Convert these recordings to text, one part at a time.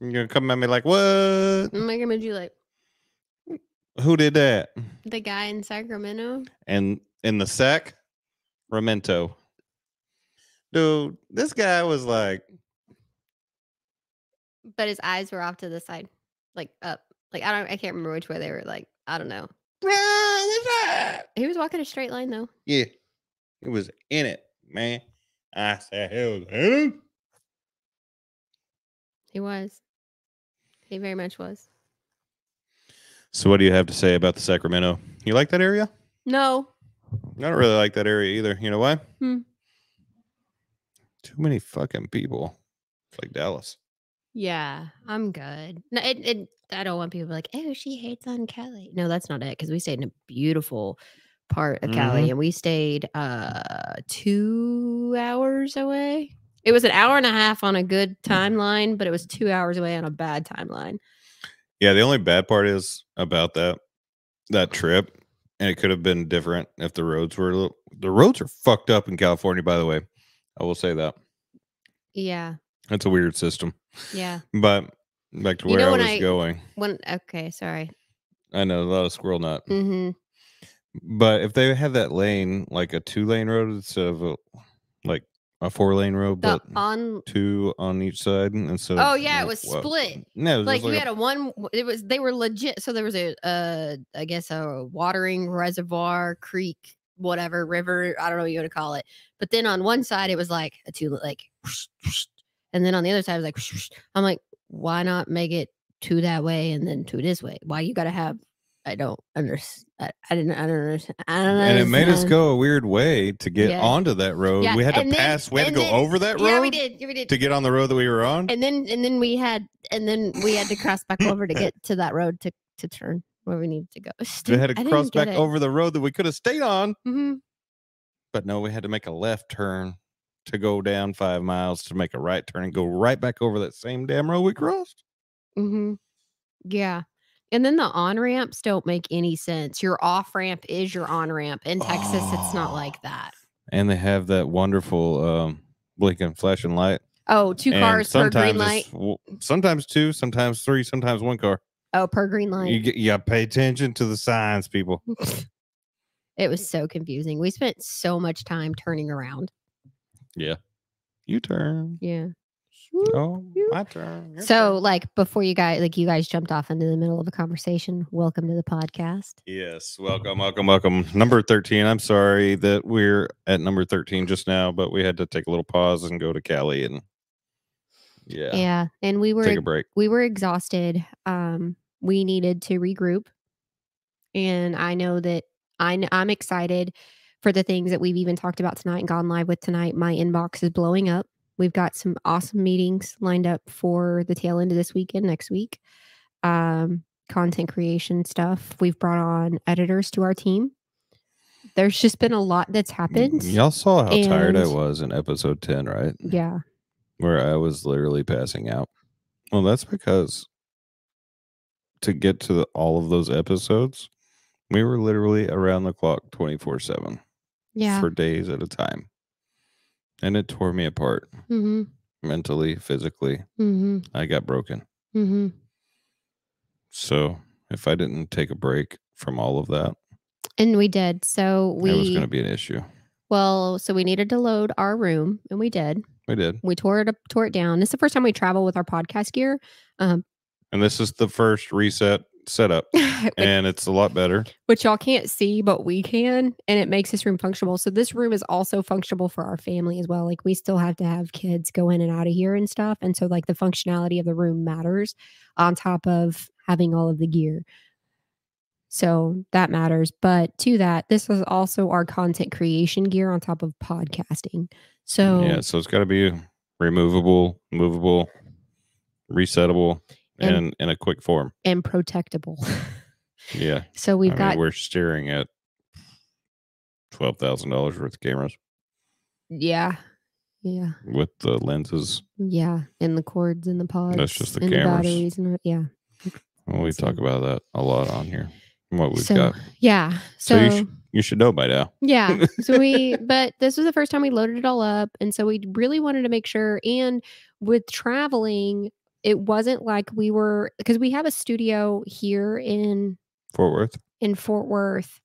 You're gonna come at me like, what? I'm gonna be like, Who did that? the guy in Sacramento. And in the Sacramento. Dude, this guy was like, But his eyes were off to the side, like up. Like I can't remember which way they were. Like I don't know. what's that? He was walking a straight line though. Yeah, it was in it, man. I said, he was in it. He was. He very much was. So, what do you have to say about the Sacramento? You like that area? No. I don't really like that area either. You know why? Hmm. Too many fucking people. It's like Dallas. Yeah, I'm good. No, I don't want people to be like, oh, she hates on Cali. No, that's not it. Because we stayed in a beautiful part of Cali, and we stayed 2 hours away. It was an hour and a half on a good timeline, but it was 2 hours away on a bad timeline. Yeah, the only bad part is about that trip, and it could have been different if the roads were the roads are fucked up in California, by the way. I will say that. Yeah. It's a weird system. Yeah. But back to where I was going. Okay, sorry. I know, a lot of squirrel nut. Mm-hmm. But if they had that lane, like a 2-lane road instead of like a 4-lane road, but two on each side instead of. Oh yeah, it was split. No, like you had a one. They were legit. So there was I guess a watering reservoir, creek, whatever, river. I don't know what you want to call it. But then on one side it was like a two, like, and then on the other side it was like. I'm like, why not make it two that way and then two this way? Why you got to have? I don't understand. I don't understand. And it made us go a weird way to get onto that road. Yeah. We had to pass. We had to go over that road. Yeah, we did. We did to get on the road that we were on. And then we had to cross back over to get to that road to turn where we needed to go. We had to cross back over the road that we could have stayed on. Mm-hmm. But no, we had to make a left turn to go down 5 miles to make a right turn and go right back over that same damn road we crossed. Mm-hmm. Yeah. And then the on-ramps don't make any sense. Your off-ramp is your on-ramp. In Texas, it's not like that. And they have that wonderful blinking flashing light. Oh, 2 cars per green light? Sometimes 2, sometimes 3, sometimes 1 car. Oh, per green light. You got to pay attention to the signs, people. It was so confusing. We spent so much time turning around. Yeah. You turn. Yeah. Oh, my turn. So, like, before you guys jumped off into the middle of a conversation, welcome to the podcast. Yes, welcome. Number 13. I'm sorry that we're at number 13 just now, but we had to take a little pause and go to Cali and yeah, and we were take a break. We were exhausted. We needed to regroup, and I know that I'm excited for the things that we've even talked about tonight and gone live with tonight. My inbox is blowing up. We've got some awesome meetings lined up for the tail end of this week and next week. Content creation stuff. We've brought on editors to our team. There's just been a lot that's happened. Y'all saw how tired I was in episode 10, right? Yeah. Where I was literally passing out. Well, that's because to get to all of those episodes, we were literally around the clock 24/7. Yeah. For days at a time. And it tore me apart. Mm-hmm. Mentally, physically. Mm-hmm. I got broken. Mm-hmm. So if I didn't take a break from all of that. And we did. So it was going to be an issue. Well, so we needed to load our room, and we did. We tore it down. This is the first time we travel with our podcast gear. And this is the first reset setup, and it's a lot better. Which y'all can't see, but we can, and it makes this room functional. So this room is also functional for our family as well. Like, we still have to have kids go in and out of here and stuff. And so, like, the functionality of the room matters on top of having all of the gear. So that matters. But to that, this is also our content creation gear on top of podcasting. So yeah, so it's got to be removable, movable, resettable, and in a quick form. And protectable. Yeah. So we're staring at $12,000 worth of cameras. Yeah. Yeah. With the lenses. Yeah. And the cords and the pods. That's just the and cameras. The batteries and yeah. Well, we talk about that a lot on here. What we've got. Yeah. So you should know by now. Yeah. But this was the first time we loaded it all up. And so we really wanted to make sure. And with traveling, it wasn't like we were, because we have a studio here in Fort Fort Worth.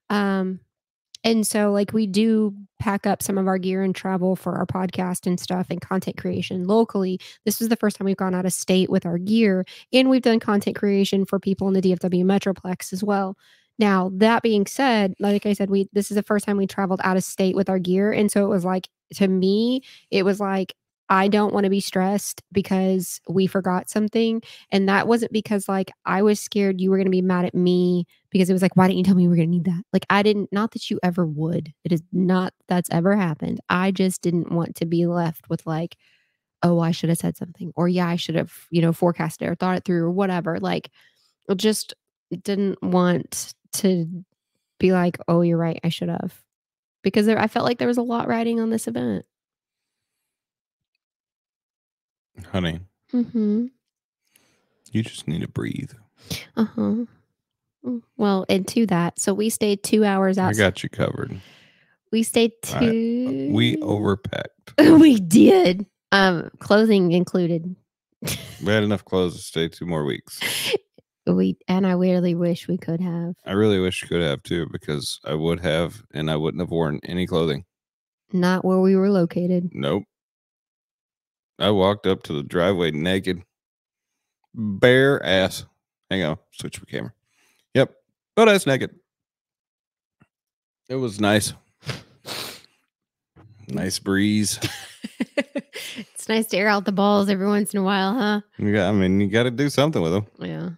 And so, like, we do pack up some of our gear and travel for our podcast and stuff and content creation locally. This was the first time we've gone out of state with our gear, and we've done content creation for people in the DFW Metroplex as well. Now, that being said, like I said, this is the first time we traveled out of state with our gear. And so it was like, to me, it was like, I don't want to be stressed because we forgot something. And that wasn't because like I was scared you were going to be mad at me, because it was like, why didn't you tell me we were going to need that? Like, I didn't, not that you ever would. It is not that's ever happened. I just didn't want to be left with like, oh, I should have said something, or yeah, I should have, forecasted or thought it through or whatever. Like, I just didn't want to be like, oh, you're right, I should have. Because I felt like there was a lot riding on this event. Honey. Mm-hmm. You just need to breathe. Uh-huh. Well, and to that, so we stayed 2 hours outside. I got you covered. We stayed we overpacked. We did. Clothing included. We had enough clothes to stay 2 more weeks. And I really wish we could have. I really wish you could have too, because I would have, and I wouldn't have worn any clothing. Not where we were located. Nope. I walked up to the driveway naked, bare ass. Hang on, switch my camera. Yep, butt ass naked. It was nice. Nice breeze. It's nice to air out the balls every once in a while, huh? You got to do something with them. Yeah.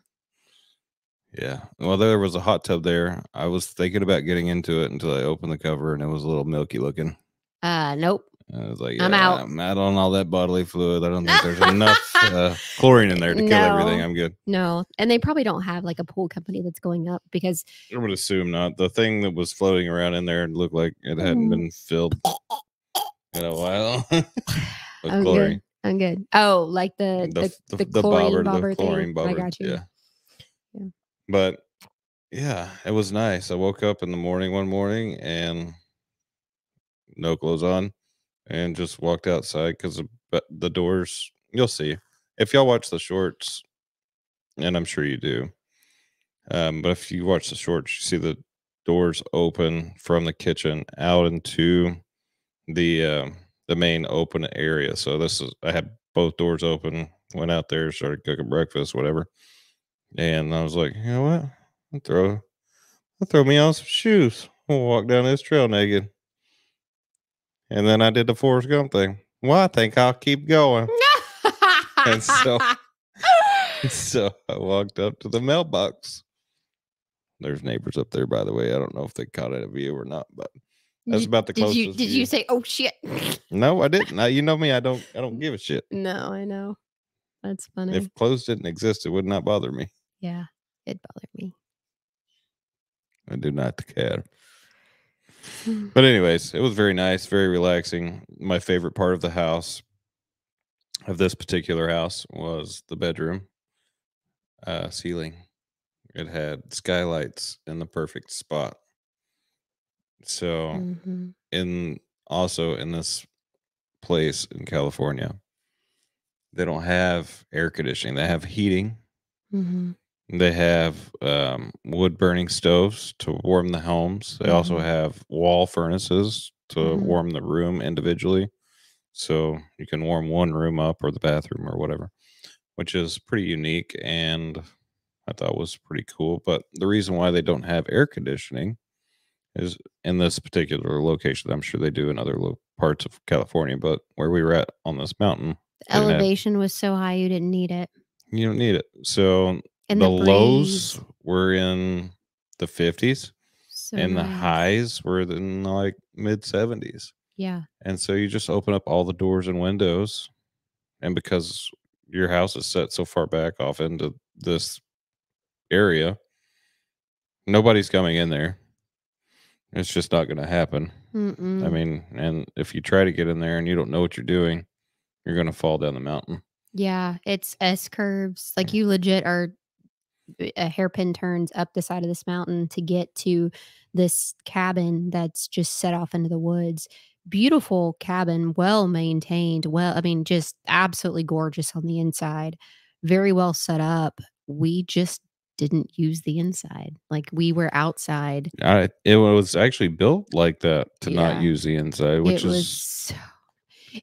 Yeah. Well, there was a hot tub there. I was thinking about getting into it until I opened the cover, and it was a little milky looking. Nope. I was like, I'm out. I'm out on all that bodily fluid. I don't think there's enough chlorine in there to kill everything. I'm good. No. And they probably don't have like a pool company that's going up, because I would assume not. The thing that was floating around in there looked like it hadn't been filled in a while with chlorine. I'm good. Oh, like the chlorine bobber thing. Bobber, I got you. Yeah. But yeah, it was nice. I woke up in the morning one morning and no clothes on, and just walked outside because the doors, you'll see if y'all watch the shorts, and I'm sure you do. But if you watch the shorts, you see the doors open from the kitchen out into the main open area. So I had both doors open, went out there, started cooking breakfast, whatever. And I was like, you know what? I'll throw me on some shoes. I'll walk down this trail naked. And then I did the Forrest Gump thing. Well, I think I'll keep going. And so I walked up to the mailbox. There's neighbors up there, by the way. I don't know if they caught it of you or not, but that's about the closest. Did you say, oh shit? No, I didn't. You know me, I don't give a shit. No, I know. That's funny. If clothes didn't exist, it would not bother me. Yeah, it bothered me. I do not care. But anyways, it was very nice, very relaxing. My favorite part of the house, of this particular house, was the bedroom ceiling. It had skylights in the perfect spot. So also in this place in California, they don't have air conditioning. They have heating. They have wood burning stoves to warm the homes. They also have wall furnaces to warm the room individually. So you can warm one room up or the bathroom or whatever, which is pretty unique and I thought was pretty cool. But the reason why they don't have air conditioning is in this particular location. I'm sure they do in other parts of California, but where we were at on this mountain, the elevation was so high you didn't need it. You don't need it. So the lows were in the 50s and the highs were in like mid 70s. Yeah. And so you just open up all the doors and windows, and because your house is set so far back off into this area, nobody's coming in there. It's just not going to happen. I mean, and if you try to get in there and you don't know what you're doing, you're going to fall down the mountain. Yeah, it's S curves. Like, you legit are a hairpin turns up the side of this mountain to get to this cabin that's just set off into the woods. beautiful cabin, well maintained, I mean, just absolutely gorgeous on the inside, very well set up. We just didn't use the inside. Like, we were outside. It was actually built like that to not Yeah. use the inside, which It is was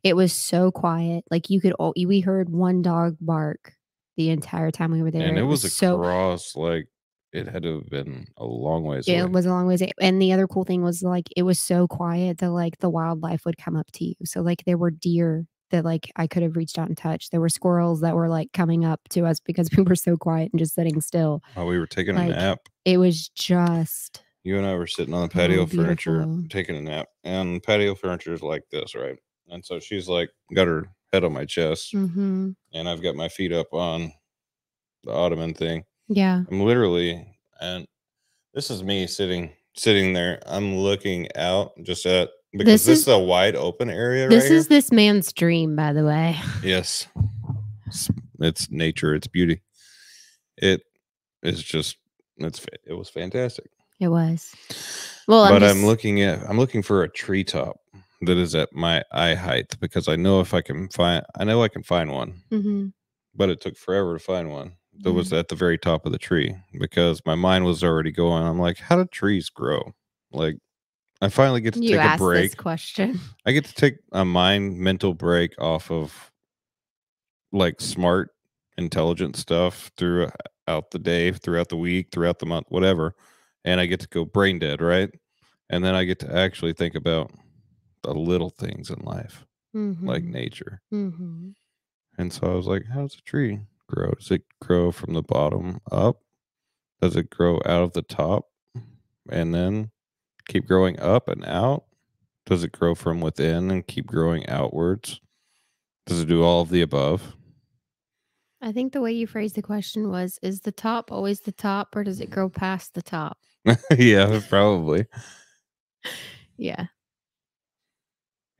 it was so quiet. Like, we heard one dog bark the entire time we were there. and it It was was so across, like, it had to have been a long ways it away. was a long ways, and the other cool thing was, like, it was so quiet that, like, the wildlife would come up to you. So, like, there were deer that, like, I could have reached out and touched. There were squirrels that were, like, coming up to us because we were so quiet and just sitting still. While we were taking a Like, nap, it was just you and I were sitting on the so patio furniture beautiful. taking a nap, and patio furniture is like this, right? And so she's like got her head on my chest, Mhm. and I've got my feet up on the ottoman thing. Yeah. I'm literally, and this is me sitting there. I'm looking out just at, because This this is is a wide open area right this is here. this man's dream, by the way. Yes, it's, it's nature, it's beauty. It is just it was fantastic. It was. Well, But I'm looking for a treetop that is at my eye height, because I know I can find one, Mhm. but it took forever to find one that Yeah. was at the very top of the tree, because my mind was already going. I'm like, how do trees grow? Like, I finally get to You take a asked this break. question. I get to take a mental break off of, like, smart, intelligent stuff throughout the day, throughout the week, throughout the month, whatever. And I get to go brain dead, right? And then I get to actually think about the little things in life, like Mhm. nature. Mhm. And so I was like, how does a tree grow? Does it grow from the bottom up? Does it grow out of the top and then keep growing up and out? Does it grow from within and keep growing outwards? Does it do all of the above? I think the way you phrased the question was, "Is the top always the top, or does it grow past the top?" Yeah, probably. Yeah.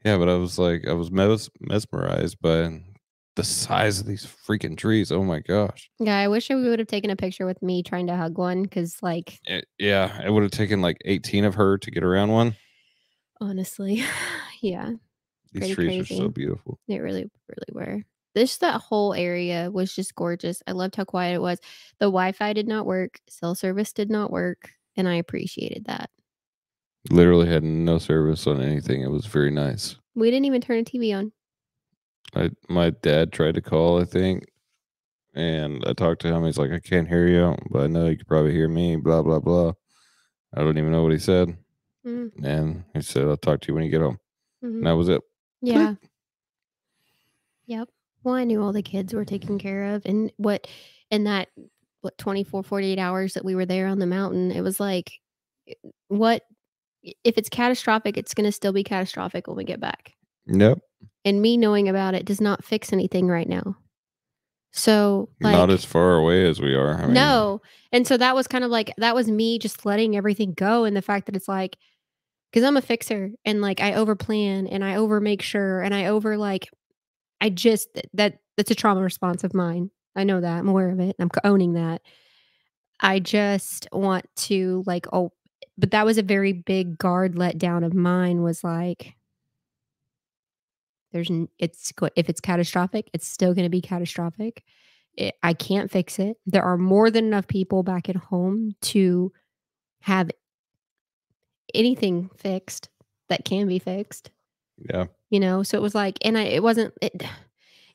Yeah, but I was like, I was mesmerized by the size of these freaking trees. Oh my gosh. Yeah, I wish I would have taken a picture with me trying to hug one, because, like, Yeah, it would have taken like 18 of her to get around one. honestly, yeah, These pretty trees are so crazy. beautiful. They really, really were. That whole area was just gorgeous. I loved how quiet it was. The Wi-Fi did not work, cell service did not work, and I appreciated that. Literally had no service on anything. It was very nice. We didn't even turn a TV on. My dad tried to call, I think, and I talked to him. He's like, I can't hear you, but I know you could probably hear me, blah, blah, blah. I don't even know what he said. Mm, And he said, I'll talk to you when you get home. And mhm. that was it. Click. Yeah. Yep. Well, I knew all the kids were taken care of, and in that, 24, 48 hours that we were there on the mountain, it was like, I what if it's catastrophic, it's gonna still be catastrophic when we get back, Yep. and me knowing about it does not fix anything right now. So, Not as like, far away as we are. I mean, no, and so that was kind of like that was me just letting everything go, and the fact that it's like, because 'cause I'm a fixer, and, like, I overplan, and I over make sure, and I over, like, I just that's a trauma response of mine. I know that, I'm aware of it, I'm owning that. I just want to, like, oh, but that was a very big guard let down of mine, was like, if it's catastrophic, it's still gonna be catastrophic. I can't fix it. There are more than enough people back at home to have anything fixed that can be fixed, yeah. you know? So it was like, and it wasn't it,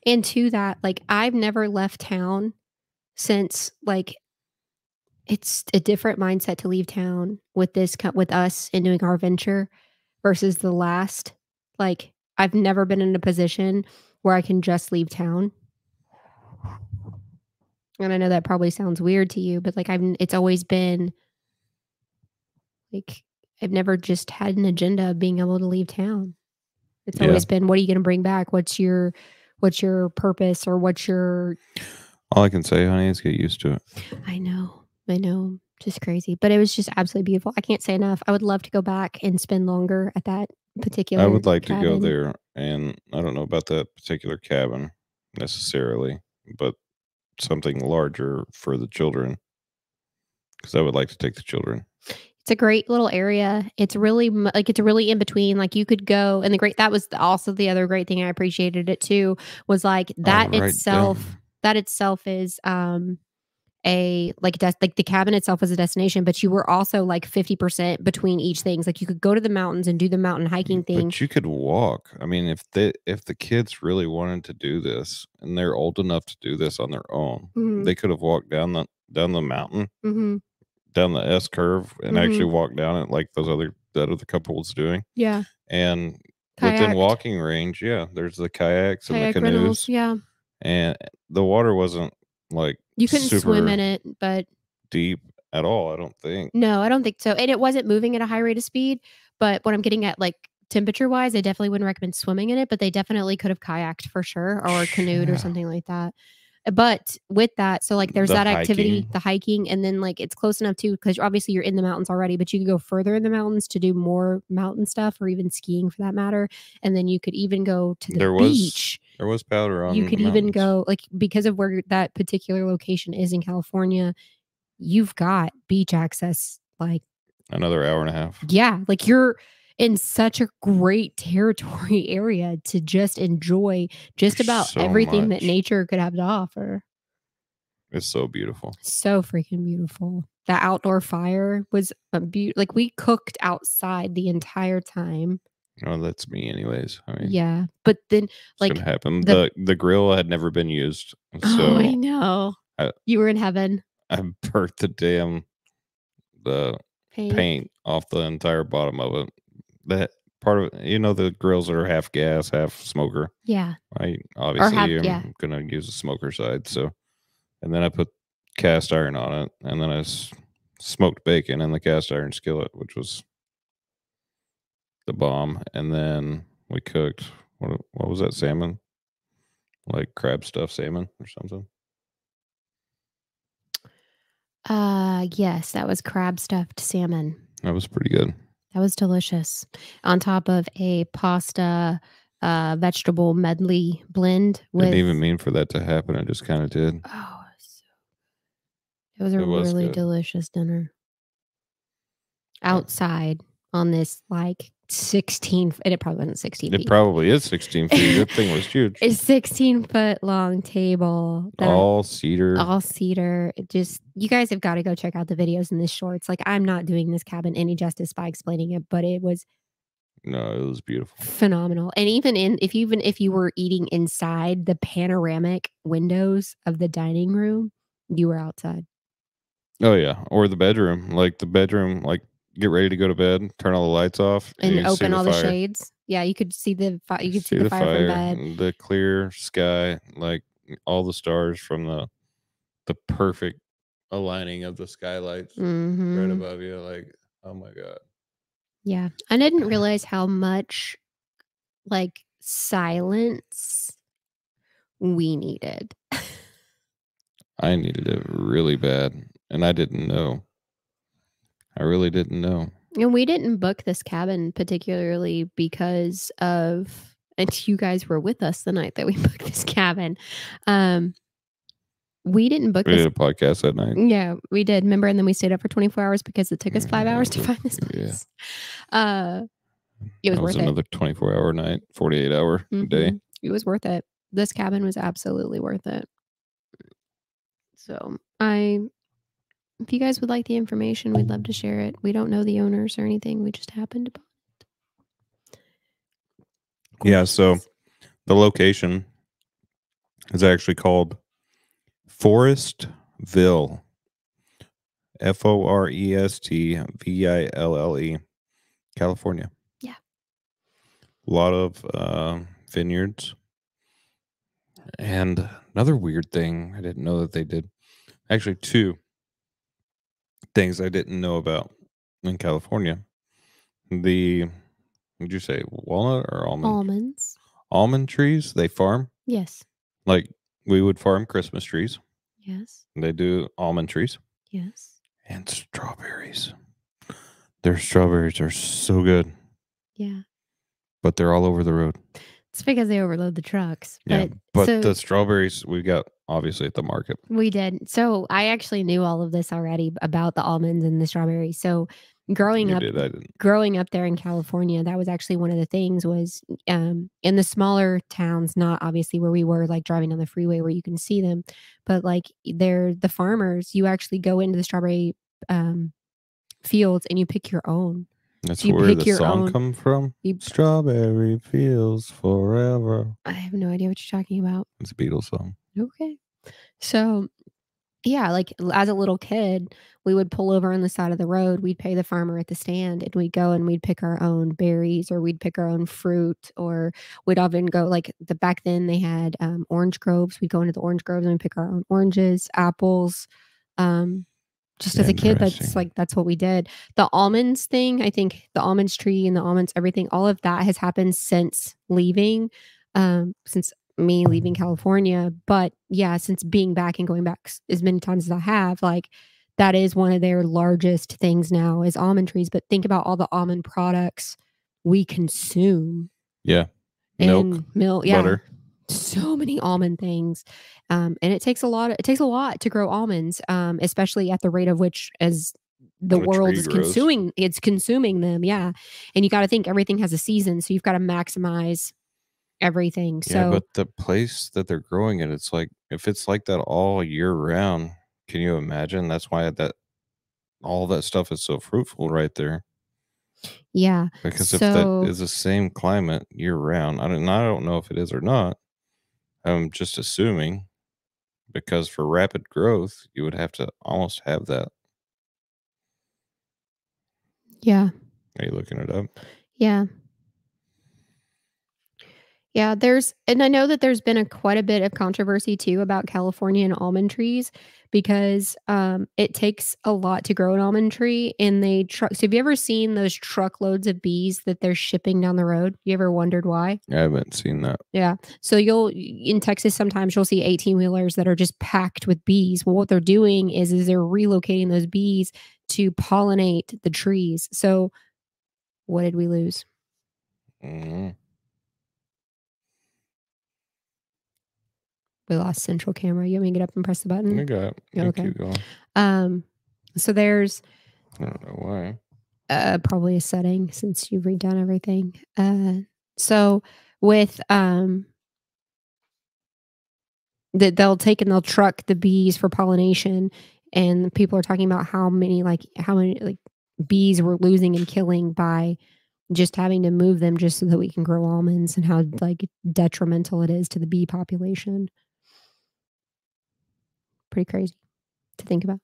and to that, like, I've never left town since, like, it's a different mindset to leave town with with us and doing our venture versus the last. Like, I've never been in a position where I can just leave town. And I know that probably sounds weird to you, but, like, it's always been, like, I've never just had an agenda of being able to leave town. It's Yeah. always been, "What are you gonna bring back? What's your purpose, or what's your" All I can say, honey, is get used to it. I know, just crazy, but it was just absolutely beautiful. I can't say enough. I would love to go back and spend longer at that I particular would like to go cabin. there, and I don't know about that particular cabin necessarily, but something larger for the children, because I would like to take the children. It's a great little area. It's really like it's really in between. Like you could go, and that was also the other great thing I appreciated it too was like Oh, right down. that itself is like the cabin itself was a destination, but you were also like 50% between each things. Like you could go to the mountains and do the mountain hiking thing. But you could walk. I mean, if the kids really wanted to do this and they're old enough to do this on their own, Mhm. they could have walked down the mountain, Mhm. down the S curve, and actually Mhm. walked down it like that other couple was doing. Yeah. And within Kayaked. walking range, yeah, there's the kayaks and the Kayak rentals. canoes, Yeah. and the water wasn't like You couldn't swim super in it, but deep at all. I don't think. no, I don't think so. And it wasn't moving at a high rate of speed. But what I'm getting at, like temperature wise, I definitely wouldn't recommend swimming in it, but they definitely could have kayaked for sure or canoed or Yeah, something like that. But with that, so like there's the that activity, hiking. the hiking, and then like it's close enough too, because obviously you're in the mountains already, but you could go further in the mountains to do more mountain stuff or even skiing for that matter. And then you could even go to the beach. There was powder You on the could even mountains. go like because of where that particular location is in California, you've got beach access like Another hour and a half. yeah, like you're in such a great territory area to just enjoy just There's about so everything that much. nature could have to offer. It's so beautiful. So freaking beautiful. The outdoor fire was a like we cooked outside the entire time. Oh, that's me anyways. I mean, Yeah, but then it's gonna like happen. the The grill had never been used, oh, so I know. I You were in heaven. I burnt the Paint. paint off the entire bottom of it. That part of the grills that are half gas, half smoker. Yeah. I Or have obviously yeah. am gonna use the smoker side, so and then I put cast iron on it, and then smoked bacon in the cast iron skillet, which was the bomb. And then we cooked what was that, salmon, like crab stuffed salmon or something. Yes, that was crab stuffed salmon. That was pretty good. That was delicious. On top of a pasta, vegetable medley blend Didn't with even mean for that to happen. It just kind of did. oh, it was a It was really good. delicious dinner. Uh, Outside on this, like, 16 and it probably wasn't 16 It feet. probably is 16 feet. That thing was huge. A 16-foot long table that All cedar. all cedar. It just you guys have gotta go check out the videos in this shorts. Like, I'm not doing this cabin any justice by explaining it, but it was No, it was beautiful. phenomenal. And even if you were eating inside the panoramic windows of the dining room, you were outside. Oh yeah, or the bedroom. Like the bedroom, like get ready to go to bed, turn all the lights off, and And you see open the all the fire. shades. Yeah, you could see See the the fire from fire, bed. and the clear sky, like all the stars from the perfect aligning of the skylights right Mhm. above you. Like, oh my god, Yeah. I didn't realize how much, like, silence we needed. I needed it really bad, and I didn't know. I really didn't know. And we didn't book this cabin particularly because of and you guys were with us the night that we booked this cabin. Um, we didn't book We this did a podcast that night. yeah, we did, remember? And then we stayed up for 24 hours because it took us 5 hours to find this Yeah, place. Uh, it was that was worth it. another 24-hour night, 48-hour day. Mhm. It was worth it. This cabin was absolutely worth it. So, if you guys would like the information, we'd love to share it. We don't know the owners or anything, we just happened to Yeah, so gorgeous. the location is actually called Forestville. Forestville, California. Yeah. A lot of vineyards. And another weird thing I didn't know that they did. Actually, two things I didn't know about in California. The, would you say walnut or almond? Almonds. Almond trees, they farm. Yes. Like we would farm Christmas trees. Yes. They do almond trees Yes. and strawberries. Their strawberries are so good, Yeah. but they're all over the road. It's because they overload the trucks. Yeah, But but so the strawberries we got obviously at the market. we did. So I actually knew all of this already about the almonds and the strawberries. So growing You up did, I didn't. growing up there in California, that was actually one of the things was, in the smaller towns, not obviously where we were, like, driving on the freeway where you can see them, but, like, they're the farmers, you actually go into the strawberry, um, fields and you pick your own. That's So you where pick the your song own come from? you Strawberry fields forever. I have no idea what you're talking about. It's a Beatles song. Okay. So yeah, like, as a little kid, we would pull over on the side of the road, we'd pay the farmer at the stand, and we'd go and we'd pick our own berries, or we'd pick our own fruit, or we'd often go like, back then, they had, orange groves, we'd go into the orange groves and we'd pick our own oranges, apples, um, just as a kid, that's, Interesting. like that's what we did. The almonds thing, I think the almonds tree and the almonds, everything, all of that has happened since me leaving California. But yeah, since being back and going back as many times as I have, like that is one of their largest things now is almond trees. But think about all the almond products we consume Yeah. Milk, and milk. Yeah. butter, So many almond things. And it takes a lot to grow almonds, especially at the rate of which as the and the world tree is grows. consuming them. Yeah. And you got to think everything has a season. So you've got to maximize everything. Yeah, So but the place that they're growing it, it's like if it's like that all year round, can you imagine? That's why that all that stuff is so fruitful right there. yeah. Because if that So is the same climate year round, I don't know if it is or not. I'm just assuming because for rapid growth, you would have to almost have that. yeah. Are you looking it up? Yeah. Yeah, and I know that there's been quite a bit of controversy too about California and almond trees because it takes a lot to grow an almond tree, and they truck. So have you ever seen those truckloads of bees that they're shipping down the road? You ever wondered why? I haven't seen that. Yeah. So in Texas sometimes you'll see 18-wheelers that are just packed with bees. Well, what they're doing is they're relocating those bees to pollinate the trees. So what did we lose? Mhm. We lost central camera. You want me to get up and press the You button? got it. You Okay. keep going. Um, so there's I don't know why. probably a setting since you've redone everything. So with that they'll truck the bees for pollination, and people are talking about how many like bees we're losing and killing by just having to move them just so that we can grow almonds, and how like detrimental it is to the bee population. Pretty crazy to think about.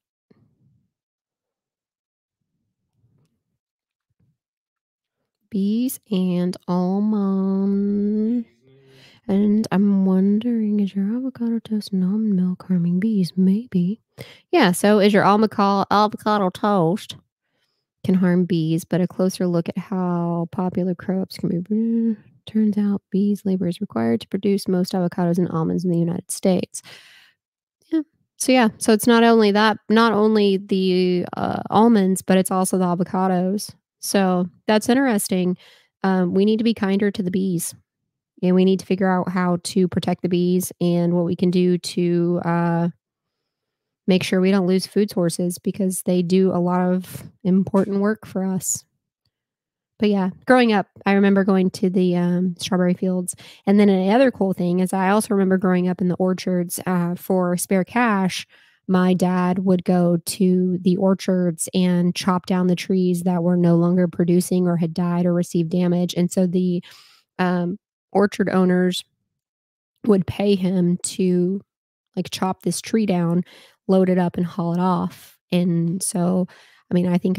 Bees and almonds. And I'm wondering, is your avocado toast non-milk harming bees? Maybe. Yeah, so is your avocado toast can harm bees, but a closer look at how popular crops can be. Turns out bees' labor is required to produce most avocados and almonds in the United States. Yeah. So it's not only the almonds, but it's also the avocados. So that's interesting. We need to be kinder to the bees, and we need to figure out how to protect the bees and what we can do to make sure we don't lose food sources because they do a lot of important work for us. But yeah, growing up, I remember going to the strawberry fields. And then another cool thing is I also remember growing up in the orchards for spare cash. My dad would go to the orchards and chop down the trees that were no longer producing or had died or received damage. And so the um, orchard owners would pay him to like chop this tree down, load it up, and haul it off. And so, I mean, I think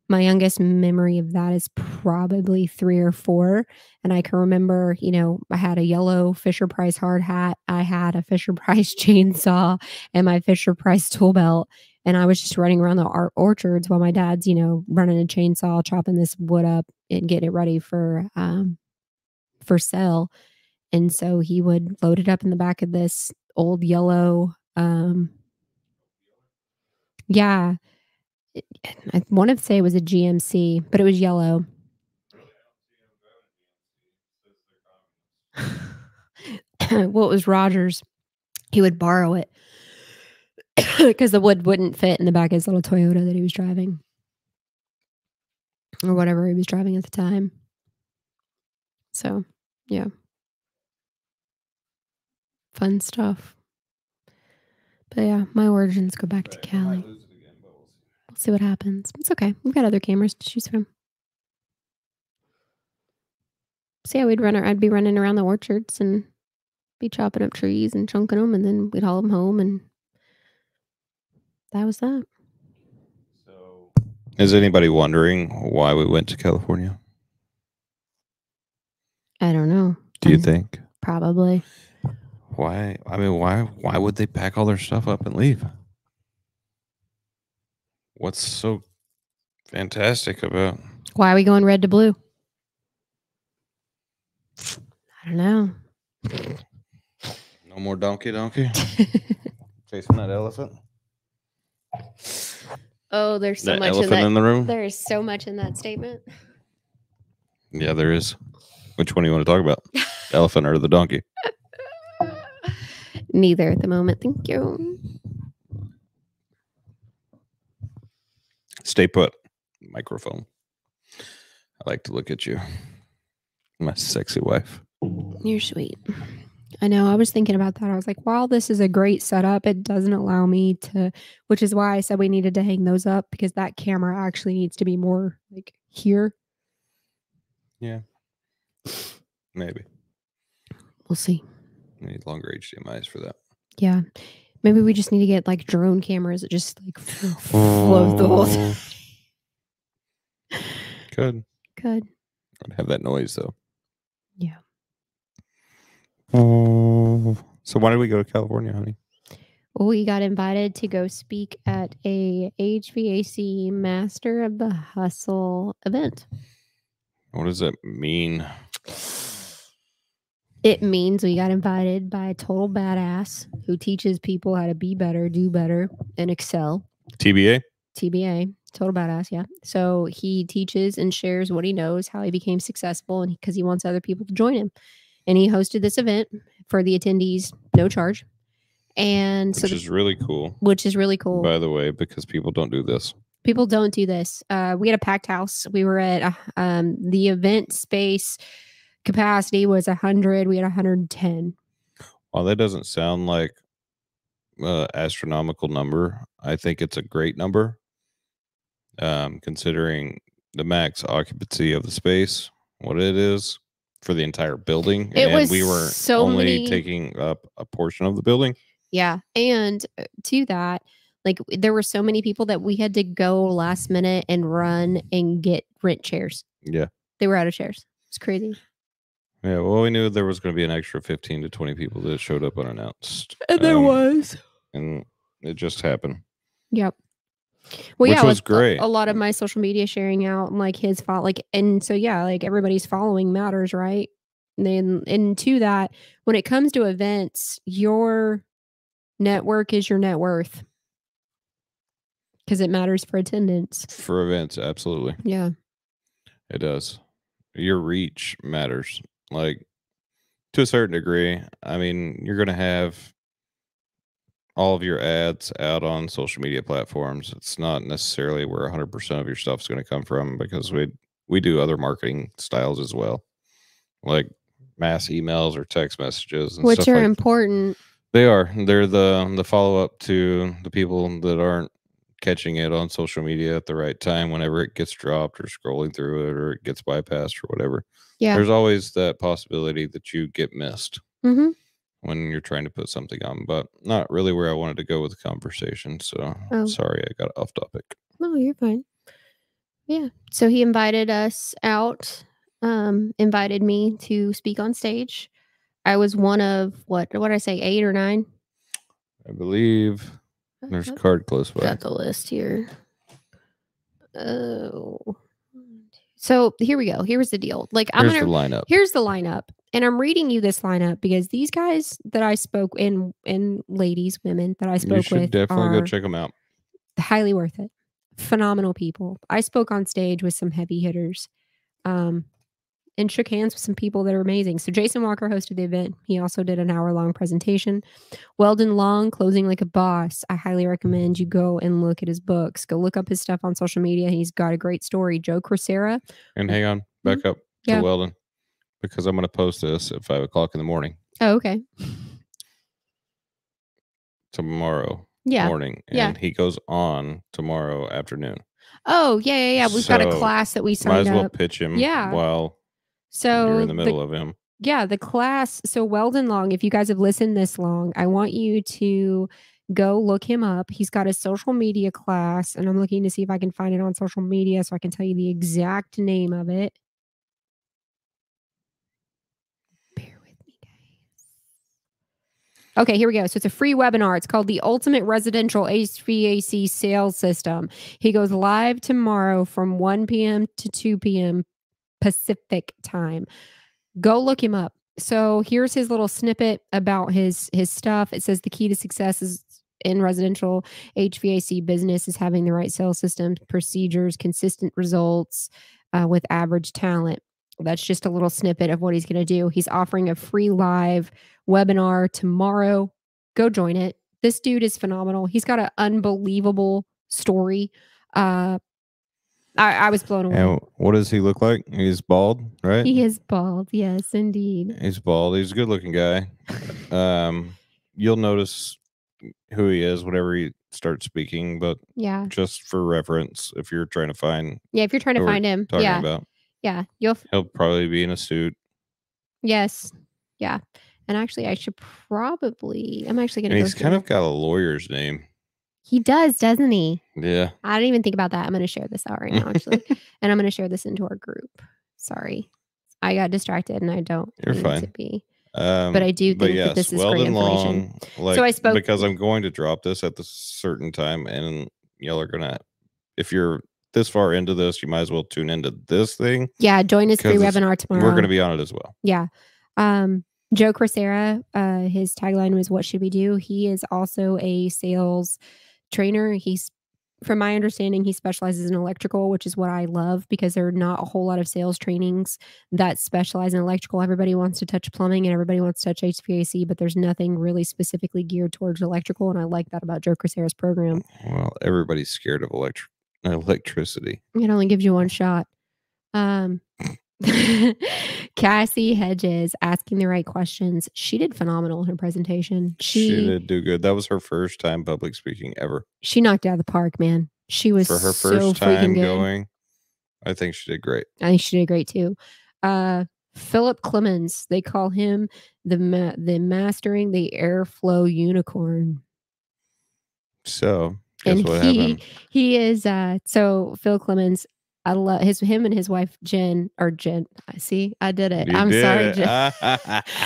my youngest memory of that is probably 3 or 4. And I can remember, I had a yellow Fisher Price hard hat, I had a Fisher Price chainsaw, and my Fisher Price tool belt. And I was just running around the orchards while my dad's, running a chainsaw, chopping this wood up and getting it ready for sale. And so he would load it up in the back of this old yellow, yeah, I wanna say it was a GMC, but it was yellow. Well, it was Rogers. He would borrow it because the wood wouldn't fit in the back of his little Toyota that he was driving. or whatever he was driving at the time. So, yeah. Fun stuff. But yeah, my origins go back to Cali. We'll see what happens. It's okay. We've got other cameras to choose from. So yeah, I'd be running around the orchards and be chopping up trees and chunking them, and then we'd haul them home, and that was that. So, is anybody wondering why we went to California? I don't know. Do you think? Probably. Why? I mean, why would they pack all their stuff up and leave? What's so fantastic about? Why are we going red to blue? I don't know. No more donkey. Chasing that elephant. Oh, there's so That much elephant in the room. There is so much in that statement. Yeah, there is. Which one do you want to talk about? The elephant or the donkey? Neither at the moment. Thank you. Stay put. Microphone. I like to look at you. My sexy wife. You're sweet. I know. I was thinking about that. I was like, while this is a great setup, it doesn't allow me to, which is why I said we needed to hang those up, because that camera actually needs to be more like here. Yeah. Maybe. We'll see. We need longer HDMIs for that. Yeah. Maybe we just need to get like drone cameras that just like float the whole thing. Good. Good. I'd have that noise though. Yeah. So why did we go to California, honey? Well, we got invited to go speak at a HVAC Master of the Hustle event. What does that mean? It means we got invited by a total badass who teaches people how to be better, do better, and excel. TBA? TBA, total badass, yeah. So he teaches and shares what he knows, how he became successful, and because he wants other people to join him. And he hosted this event for the attendees, no charge. And which is really cool. Which is really cool. By the way, because people don't do this. People don't do this. We had a packed house. We were at the event space capacity was 100. We had 110. While that doesn't sound like an astronomical number, I think it's a great number. Considering the max occupancy of the space, what it is for the entire building, and we were only taking up a portion of the building. Yeah, and to that, like there were so many people that we had to go last minute and run and rent chairs. Yeah, they were out of chairs. It's crazy. Yeah, well, we knew there was going to be an extra 15 to 20 people that showed up unannounced, and there was, and it just happened. Yep. Well, which was great. A lot of my social media sharing out and like his and so yeah, like everybody's following matters, right? And to that, when it comes to events, your network is your net worth because it matters for attendance. For events, absolutely. Yeah, it does. Your reach matters, like to a certain degree. I mean, you're going to have all of your ads out on social media platforms. It's not necessarily where 100% of your stuff is going to come from, because we do other marketing styles as well, like mass emails or text messages, and which stuff are important. They are. They're the follow up to the people that aren't catching it on social media at the right time whenever it gets dropped or scrolling through it or it gets bypassed or whatever. Yeah, there's always that possibility that you get missed. Mm-hmm. When you're trying to put something on, but not really where I wanted to go with the conversation. So sorry, I got off topic. No, you're fine. Yeah. So he invited us out, invited me to speak on stage. I was one of what did I say, 8 or 9? I believe there's a card close by. Got the list here. Oh. So here we go. Here's the deal. Like here's the lineup. Here's the lineup. And I'm reading you this lineup because these guys that I spoke and ladies, women that I spoke with, you should definitely go check them out. Highly worth it. Phenomenal people. I spoke on stage with some heavy hitters. and shook hands with some people that are amazing. So Jason Walker hosted the event. He also did an hour-long presentation. Weldon Long, Closing Like a Boss. I highly recommend you go and look at his books. Go look up his stuff on social media. He's got a great story. Joe Crisera. And hang on, back up to Weldon, because I'm going to post this at 5 o'clock in the morning. Oh, okay. Tomorrow morning. And he goes on tomorrow afternoon. Oh, yeah. We've got a class that we signed up. Might as well pitch him while you're in the middle of him. Yeah, the class. So Weldon Long, if you guys have listened this long, I want you to go look him up. He's got a social media class, and I'm looking to see if I can find it on social media so I can tell you the exact name of it. Bear with me, guys. Okay, here we go. So it's a free webinar. It's called The Ultimate Residential HVAC Sales System. He goes live tomorrow from 1 p.m. to 2 p.m. Pacific time. Go look him up. So here's his little snippet about his stuff. It says the key to success is in residential HVAC business is having the right sales systems, procedures, consistent results with average talent. That's just a little snippet of what he's going to do. He's offering a free live webinar tomorrow. Go join it. This dude is phenomenal. He's got an unbelievable story. I was blown away. And what does he look like? He's bald, right? He is bald. Yes, indeed. He's bald. He's a good looking guy. You'll notice who he is whenever he starts speaking, but just for reference, if you're trying to find if you're trying to find him, about. Yeah, he'll probably be in a suit. Yes. Yeah. And actually, I'm actually going to go. He's kind of got a lawyer's name. He does, doesn't he? Yeah. I didn't even think about that. I'm going to share this out right now, actually. And I'm going to share this into our group. Sorry. I got distracted and I don't You're fine. to be. But I do think that this is great information. So I spoke because I'm going to drop this at the certain time, and y'all are going to, if you're this far into this, you might as well tune into this thing. Yeah, join his free webinar tomorrow. We're going to be on it as well. Yeah. Joe Crisera, his tagline was, "What should we do?" He is also a sales trainer. From my understanding, he specializes in electrical, which is what I love because there are not a whole lot of sales trainings that specialize in electrical. Everybody wants to touch plumbing and everybody wants to touch HVAC, but there's nothing really specifically geared towards electrical. And I like that about Joe Crisera's program. Well, everybody's scared of electricity. It only gives you one shot. Cassie Hedges asking the right questions. She did phenomenal in her presentation. She did do good. That was her first time public speaking ever. She knocked it out of the park, man. She was for her first time going. I think she did great. I think she did great too. Philip Clemens, they call him the mastering the airflow unicorn. So guess what happened? He is so Phil Clemens. I love him and his wife Jenn. See, I did it. Sorry, Jen.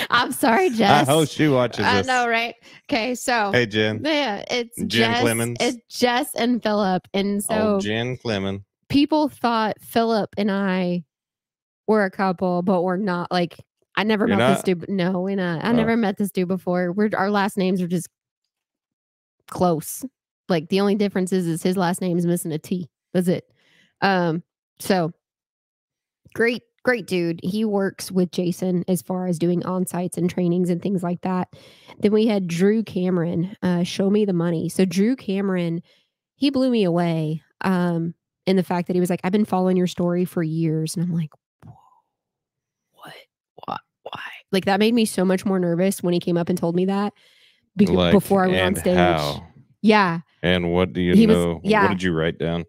I'm sorry, Jess. I hope she watches this. I know, right? Okay, so hey, Jen. Yeah, it's Jenn Clemens. It's Jess and Philip, and so Jenn Clemens. People thought Philip and I were a couple, but we're not. Like, I never met this dude. No, we're not. I never met this dude before. Our last names are just close. Like, the only difference is his last name is missing a T. That's it. So great dude. He works with Jason as far as doing on-sites and trainings and things like that. Then we had Drew Cameron, Show Me the Money. So Drew Cameron, he blew me away, in the fact that he was like, I've been following your story for years. And I'm like, what, why? Like, that made me so much more nervous when he came up and told me that before I went on stage. How? Yeah. And what do you know? What did you write down?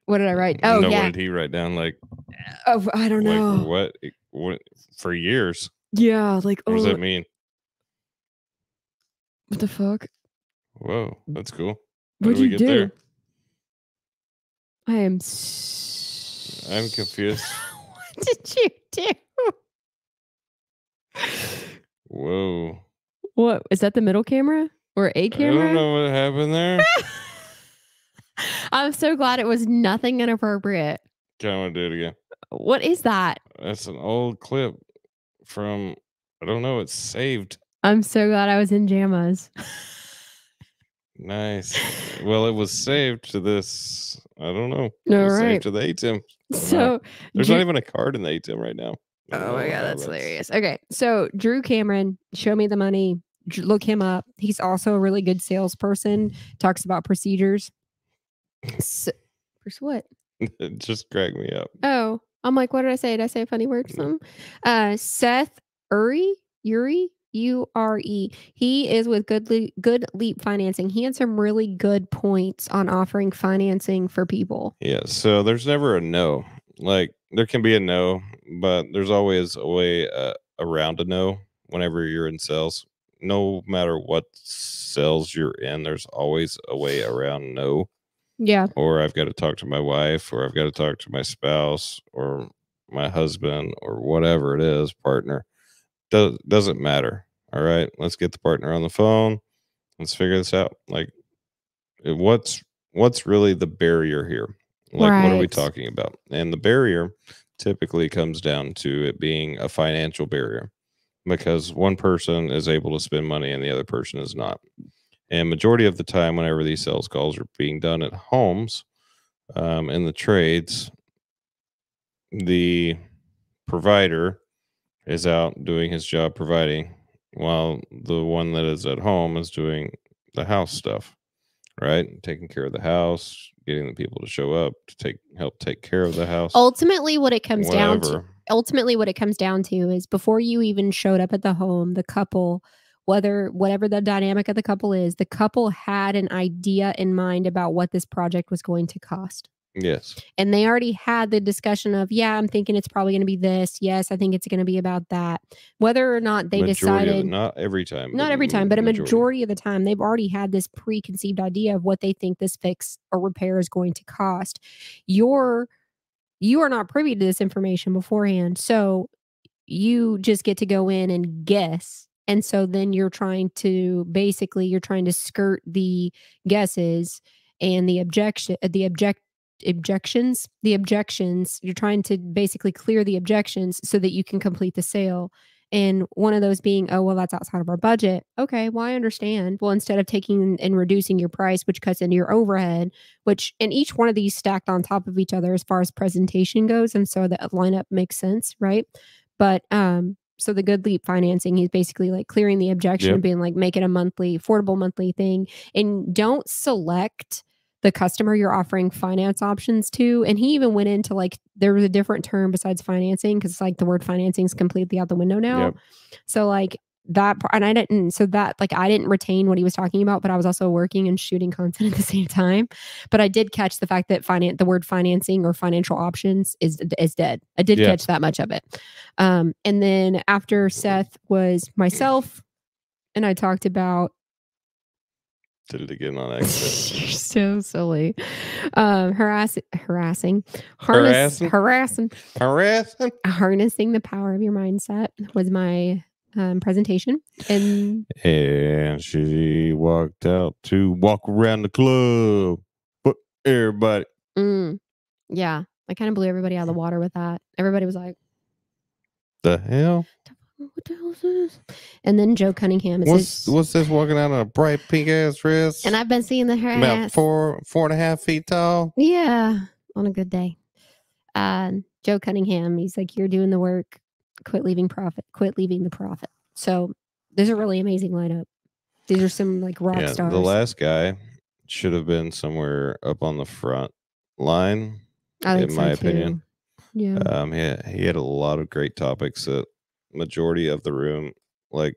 What did I write? Oh, no, yeah. What did he write down? Like, I don't know. What for years? Yeah, like, what does that mean? What the fuck? Whoa, that's cool. What did we get there? I'm confused. What did you do? Whoa. What is that? The middle camera or a camera? I don't know what happened there. I'm so glad it was nothing inappropriate. Okay, I want to do it again. What is that? That's an old clip from, I don't know, it's saved. I'm so glad I was in Jammas. Nice. Well, it was saved to this, I don't know. All right. Saved to the ATEM. So there's not even a card in the ATEM right now. Oh my God, that's that's hilarious. Okay, so Drew Cameron, show me the money. Look him up. He's also a really good salesperson. Talks about procedures. So, what? it just cracked me up. Oh, I'm like, what did I say? Did I say a funny word? Some Seth Uri, Ure. He is with Good Leap Financing. He had some really good points on offering financing for people. Yeah, so there's never a no. Like there can be a no, but there's always a way around a no whenever you're in sales. No matter what sales you're in, there's always a way around no. Yeah. Or I've got to talk to my wife, or I've got to talk to my spouse, or my husband, or whatever it is, partner. Doesn't matter. All right, let's get the partner on the phone. Let's figure this out. Like, what's really the barrier here? Like, what are we Right. talking about? And the barrier typically comes down to it being a financial barrier because one person is able to spend money and the other person is not. And majority of the time, whenever these sales calls are being done at homes, in the trades, the provider is out doing his job providing, while the one that is at home is doing the house stuff, right? Taking care of the house, getting the people to show up to help take care of the house. Ultimately, what it comes down to. Whatever. Ultimately, what it comes down to is before you even showed up at the home, the couple, whatever the dynamic of the couple is, the couple had an idea in mind about what this project was going to cost. Yes. And they already had the discussion of, yeah, I'm thinking it's probably going to be this. Yes, I think it's going to be about that. Whether or not they decided, not every time, not every time, but a majority of the time, they've already had this preconceived idea of what they think this fix or repair is going to cost. You are not privy to this information beforehand. So you just get to go in and guess. And so then you're trying to skirt the guesses and the objections. You're trying to basically clear the objections so that you can complete the sale. And one of those being, oh, well, that's outside of our budget. Okay, well, I understand. Well, instead of taking and reducing your price, which cuts into your overhead, and each one of these stacked on top of each other as far as presentation goes. And so the lineup makes sense, right? But so the Good Leap financing, he's basically like clearing the objection of being like, make it a affordable monthly thing, and don't select the customer you're offering finance options to. And he even went into like, there was a different term besides financing because it's like the word financing is completely out the window now. Yep. So like that part, and I didn't retain what he was talking about, but I was also working and shooting content at the same time. But I did catch the fact that the word financing or financial options is dead. I did catch that much of it. And then after Seth was myself, and I talked about. Did it again on accident. You're so silly. Harnessing the power of your mindset was my presentation. And she walked out to walk around the club. But everybody. Yeah, I kind of blew everybody out of the water with that. Everybody was like, the hell? What the hell is this? And then Joe Cunningham is what's this walking out in a bright pink ass dress? And I've been seeing her about ass 4.5 feet tall. Yeah, on a good day. Joe Cunningham, he's like, you're doing the work. Quit leaving the profit. So there's a really amazing lineup. These are some like rock stars. The last guy should have been somewhere up on the front line, in my opinion. Yeah. He had a lot of great topics that majority of the room, like,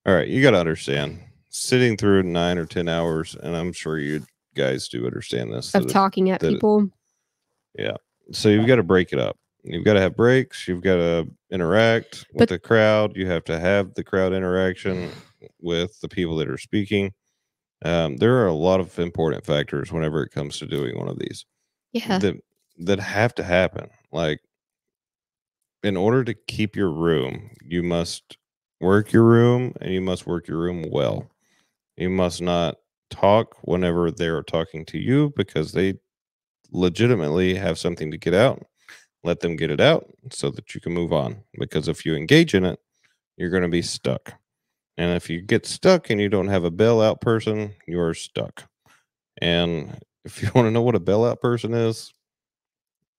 all right, you got to understand, sitting through 9 or 10 hours, and I'm sure you guys do understand this, of talking at people. Yeah. So you've got to break it up. You've got to have breaks. You've got to interact with the crowd. You have to have the crowd interaction with the people that are speaking. There are a lot of important factors whenever it comes to doing one of these. Yeah. That have to happen. Like, in order to keep your room, you must work your room, and you must work your room well. You must not talk whenever they're talking to you because they legitimately have something to get out. Let them get it out so that you can move on. Because if you engage in it, you're going to be stuck. And if you get stuck and you don't have a bailout person, you're stuck. And if you want to know what a bailout person is,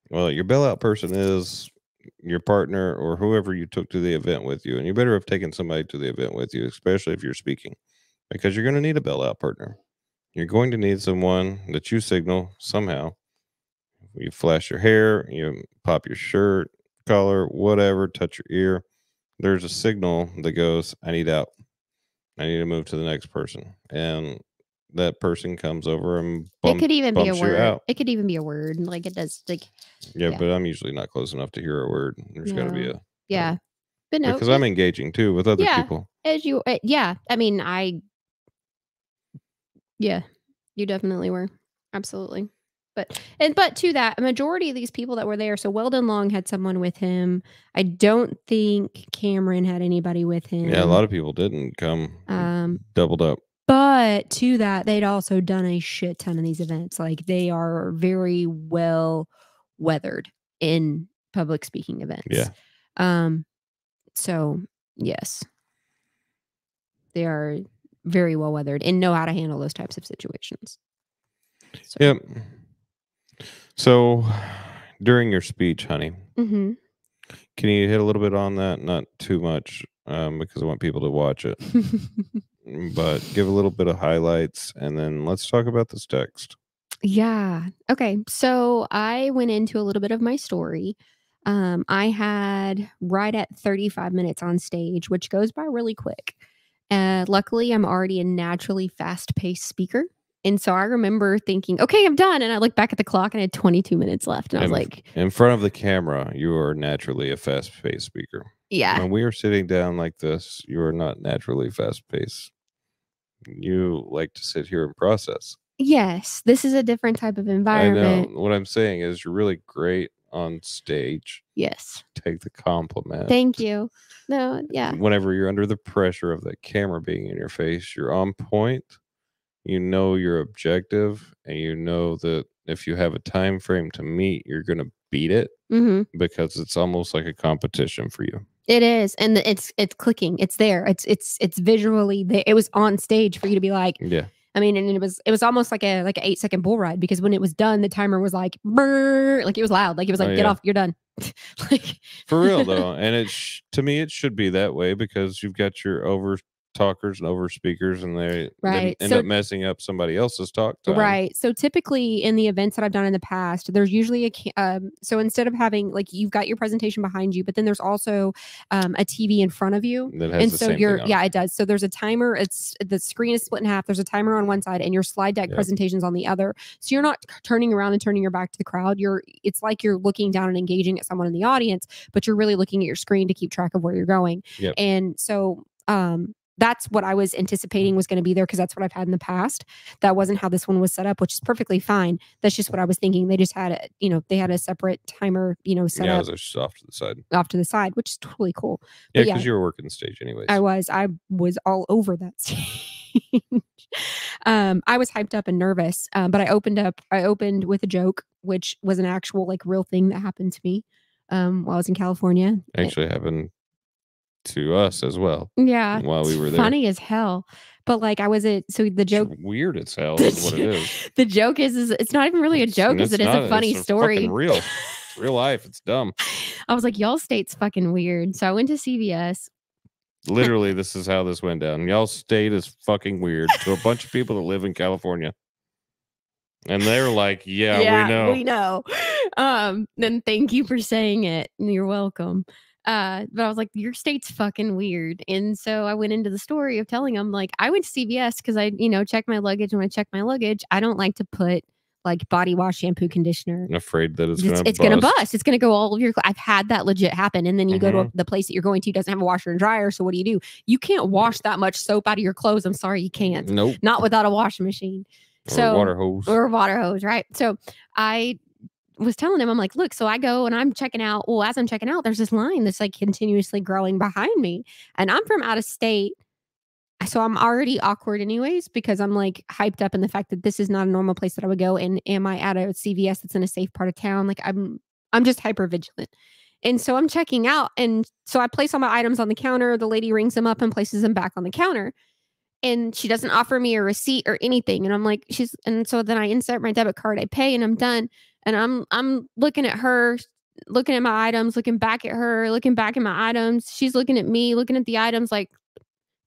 well, your bailout person is your partner or whoever you took to the event with you, and you better have taken somebody to the event with you, especially if you're speaking, because you're going to need a bailout partner. You're going to need someone that you signal somehow. You flash your hair, you pop your shirt, collar, whatever, touch your ear. There's a signal that goes, I need out. I need to move to the next person. And that person comes over and It could even be a bumps you word. out. It could even be a word. Like it does. Like Yeah, yeah. but I'm usually not close enough to hear a word. There's got to be No. Yeah. But no. because I'm engaging too with other Yeah. people. As you. Yeah. I mean, Yeah. You definitely were. Absolutely. But to that, a majority of these people that were there, so Weldon Long had someone with him. I don't think Cameron had anybody with him. Yeah, a lot of people didn't come doubled up. But to that, they'd also done a shit ton of these events. Like they are very well weathered in public speaking events. Yeah. So yes, they are very well weathered and know how to handle those types of situations. So. Yep. So during your speech, honey, mm-hmm. Can you hit a little bit on that? Not too much, because I want people to watch it. But give a little bit of highlights, and then let's talk about this text. Yeah. Okay. So I went into a little bit of my story. I had right at 35 minutes on stage, which goes by really quick. Luckily, I'm already a naturally fast-paced speaker. And so I remember thinking, okay, I'm done. And I looked back at the clock and I had 22 minutes left. And I was like, in front of the camera, you are naturally a fast-paced speaker. Yeah. When we are sitting down like this, you are not naturally fast-paced. You like to sit here and process. Yes, this is a different type of environment. I know. What I'm saying is you're really great on stage. Yes. Take the compliment. Thank you. No, yeah. Whenever you're under the pressure of that camera being in your face, you're on point. You know your objective, and you know that if you have a time frame to meet, you're going to beat it because it's almost like a competition for you. It is, and it's clicking. It's there. It's visually there. It was on stage for you to be like, yeah. I mean, and it was almost like an 8-second bull ride, because when it was done, the timer was like, brrr, like it was loud, like it was like, get off, you're done. Like for real though, and to me it should be that way, because you've got your over talkers and over speakers, and they end up messing up somebody else's talk time. Right. So typically in the events that I've done in the past, there's usually so instead of having, like, you've got your presentation behind you, but then there's also a TV in front of you. That has the same thing on. Yeah, it does. So there's a timer. The screen is split in half. There's a timer on one side and your slide deck presentation's on the other. So you're not turning around and turning your back to the crowd. It's like you're looking down and engaging at someone in the audience, but you're really looking at your screen to keep track of where you're going. Yep. And so that's what I was anticipating was going to be there, because that's what I've had in the past. That wasn't how this one was set up, which is perfectly fine. That's just what I was thinking. They just had they had a separate timer, set up. Yeah, it was just off to the side. Off to the side, which is totally cool. Yeah, because you were working the stage anyways. I was all over that stage. I was hyped up and nervous, but I opened with a joke, which was an actual, like, real thing that happened to me while I was in California. Actually happened to us as well. Yeah. While we were there. Funny as hell. But like so the joke, it's weird as hell is what it is. The joke is it's not even really a joke, as it is a funny story. Fucking real. It's real life. It's dumb. I was like, y'all state's fucking weird. So I went to CVS. Literally, this is how this went down. Y'all state is fucking weird to a bunch of people that live in California. And they're like, yeah, we know. Then thank you for saying it. You're welcome. But I was like, your state's fucking weird. And so I went into the story of telling them, like, I went to CVS because I, check my luggage. And when I check my luggage, I don't like to put like body wash, shampoo, conditioner. I'm afraid that it's going to bust. It's going to go all over your I've had that legit happen. And then you go to the place that you're going to doesn't have a washer and dryer. So what do? You can't wash that much soap out of your clothes. I'm sorry, you can't. Nope. Not without a washing machine. Or a water hose, right? So I was telling him, I'm like, look, so I go and I'm checking out. Well, as I'm checking out, there's this line that's like continuously growing behind me. And I'm from out of state. So I'm already awkward anyways, because I'm like hyped up in the fact that this is not a normal place that I would go. And am I at a CVS that's in a safe part of town? Like I'm just hyper vigilant. And so I'm checking out. And so I place all my items on the counter. The lady rings them up and places them back on the counter. And she doesn't offer me a receipt or anything. And I'm like, and so then I insert my debit card, I pay, and I'm done. And I'm looking at her looking at my items, looking back at her, looking back at my items. She's looking at me, looking at the items like,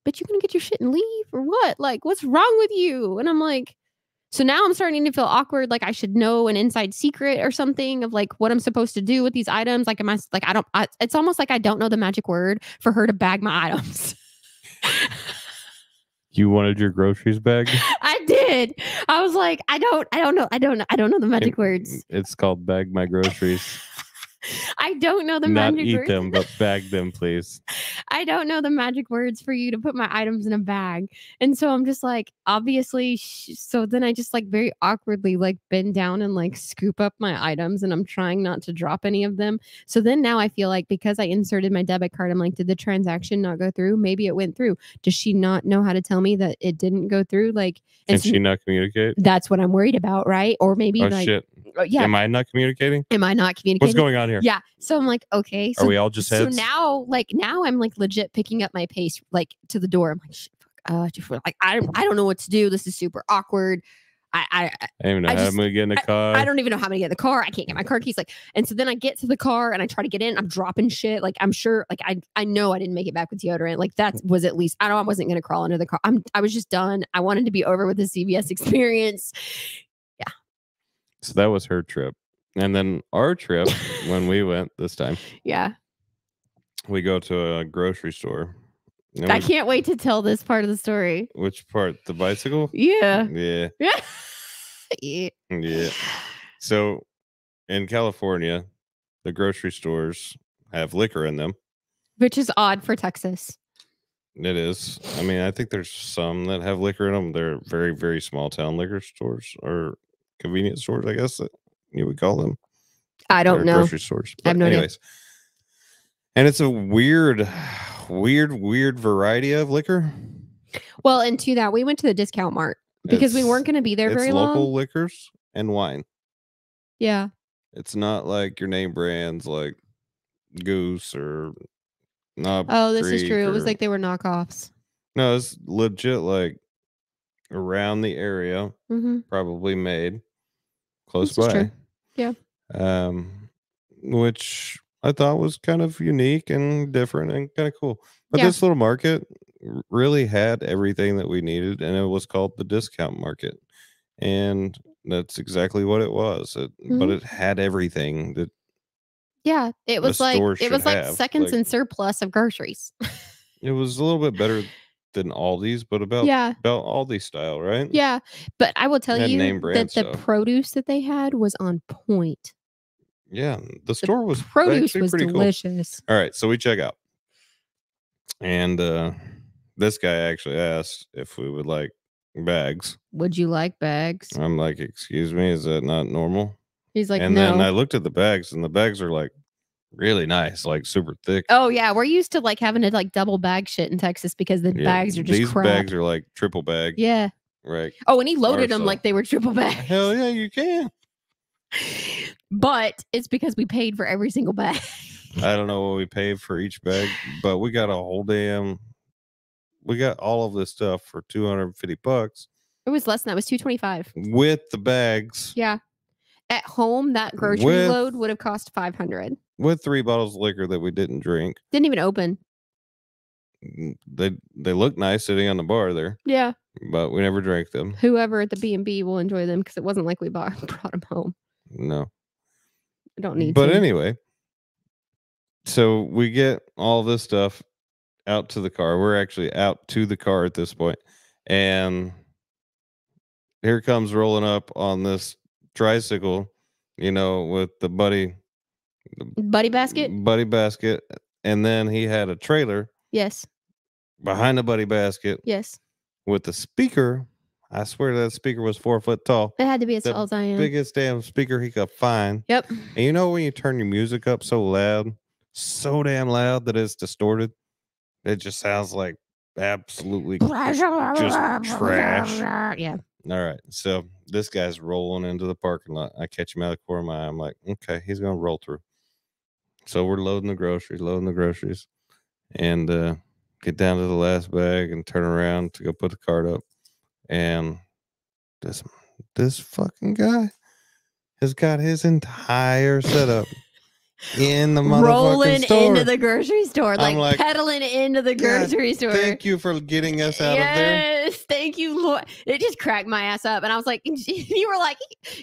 "Bitch, you gonna get your shit and leave or what? Like, what's wrong with you?" And I'm like, so now I'm starting to feel awkward, like I should know an inside secret or something of like what I'm supposed to do with these items. Like, am I like I don't? It's almost like I don't know the magic word for her to bag my items. You wanted your groceries bagged? I did. I was like, I don't know the magic words. It's called bag my groceries. I don't know the Not magic eat words. them, but bag them, please. I don't know the magic words for you to put my items in a bag. And so I'm just like, obviously, so then I just like very awkwardly like bend down and like scoop up my items and I'm trying not to drop any of them. So then now I feel like because I inserted my debit card, I'm like, did the transaction not go through? Maybe it went through. Does she not know how to tell me that it didn't go through? Like, Can she not communicate? That's what I'm worried about, right? Or maybe Oh, like, shit. yeah. Am I not communicating? Am I not communicating? What's going on here? Yeah. So I'm like, okay. So are we all just heads? So now I'm like legit picking up my pace like to the door. I'm like, shit, fuck, like I don't know what to do. This is super awkward. I don't even know how to get in the car. I don't even know how to get in the car. I can't get my car keys. Like, and so then I get to the car and I try to get in. I'm dropping shit. Like, I'm sure, like, I know I didn't make it back with deodorant. Like, that was at least, I know I wasn't going to crawl under the car. I was just done. I wanted to be over with the CVS experience. Yeah. So that was her trip. And then our trip, when we went this time. Yeah. We go to a grocery store. I can't wait to tell this part of the story. Which part? The bicycle? Yeah. Yeah. Yeah. Yeah. So in California, the grocery stores have liquor in them. Which is odd for Texas. It is. I mean, I think there's some that have liquor in them. They're very, very small town liquor stores or convenience stores, I guess that you would call them. I don't know. Grocery stores. I have no idea. And it's a weird variety of liquor. Well, and to that, we went to the discount mart because we weren't going to be there very long. It's local liquors and wine. Yeah. It's not like your name brands like Goose or Knob Oh, this Creek is true. It was like they were knockoffs. No, it's legit like around the area, probably made close by. True. Yeah. Which I thought was kind of unique and different and kind of cool. But this little market really had everything that we needed, and it was called the discount market. And that's exactly what it was. But it had everything that it was like seconds in surplus of groceries. It was a little bit better than Aldi's, but about Aldi style, right? Yeah. But I will tell you that the produce that they had was on point. Yeah, the store was produce was delicious. Cool. All right, so we check out. And this guy actually asked if we would like bags. Would you like bags? I'm like, excuse me, is that not normal? He's like, and no. Then I looked at the bags, and the bags are like really nice, like super thick. Oh yeah, we're used to like having to like double bag shit in Texas because the bags are just crap. These bags are like triple bag. Yeah. Right. Oh, and he loaded them like they were triple bags. Hell yeah, you can. But it's because we paid for every single bag. I don't know what we paid for each bag, but we got we got all of this stuff for $250. It was less than that. It was $225 with the bags. Yeah. At home, that grocery load would have cost $500 with 3 bottles of liquor that we didn't drink. Didn't even open. They look nice sitting on the bar there. Yeah. But we never drank them. Whoever at the B&B will enjoy them because it wasn't like we brought them home. No. I don't need But anyway, so we get all this stuff out to the car. We're actually out to the car at this point. And here comes rolling up on this tricycle, with the buddy basket. And then he had a trailer. Yes. Behind the buddy basket. Yes. With the speaker. I swear that speaker was 4 foot tall. It had to be as tall as I am. Biggest damn speaker he could find. Yep. And when you turn your music up so loud, so damn loud that it's distorted, it just sounds like absolutely just trash. Yeah. All right. So this guy's rolling into the parking lot. I catch him out of the corner of my eye. I'm like, okay, he's going to roll through. So we're loading the groceries, and get down to the last bag and turn around to go put the cart up. And this fucking guy has got his entire setup in the motherfucking rolling into store. the grocery store, I'm like, pedaling into the God, grocery store. thank you for getting us out of there. Yes, thank you, Lord. It just cracked my ass up, and I was like, you were like,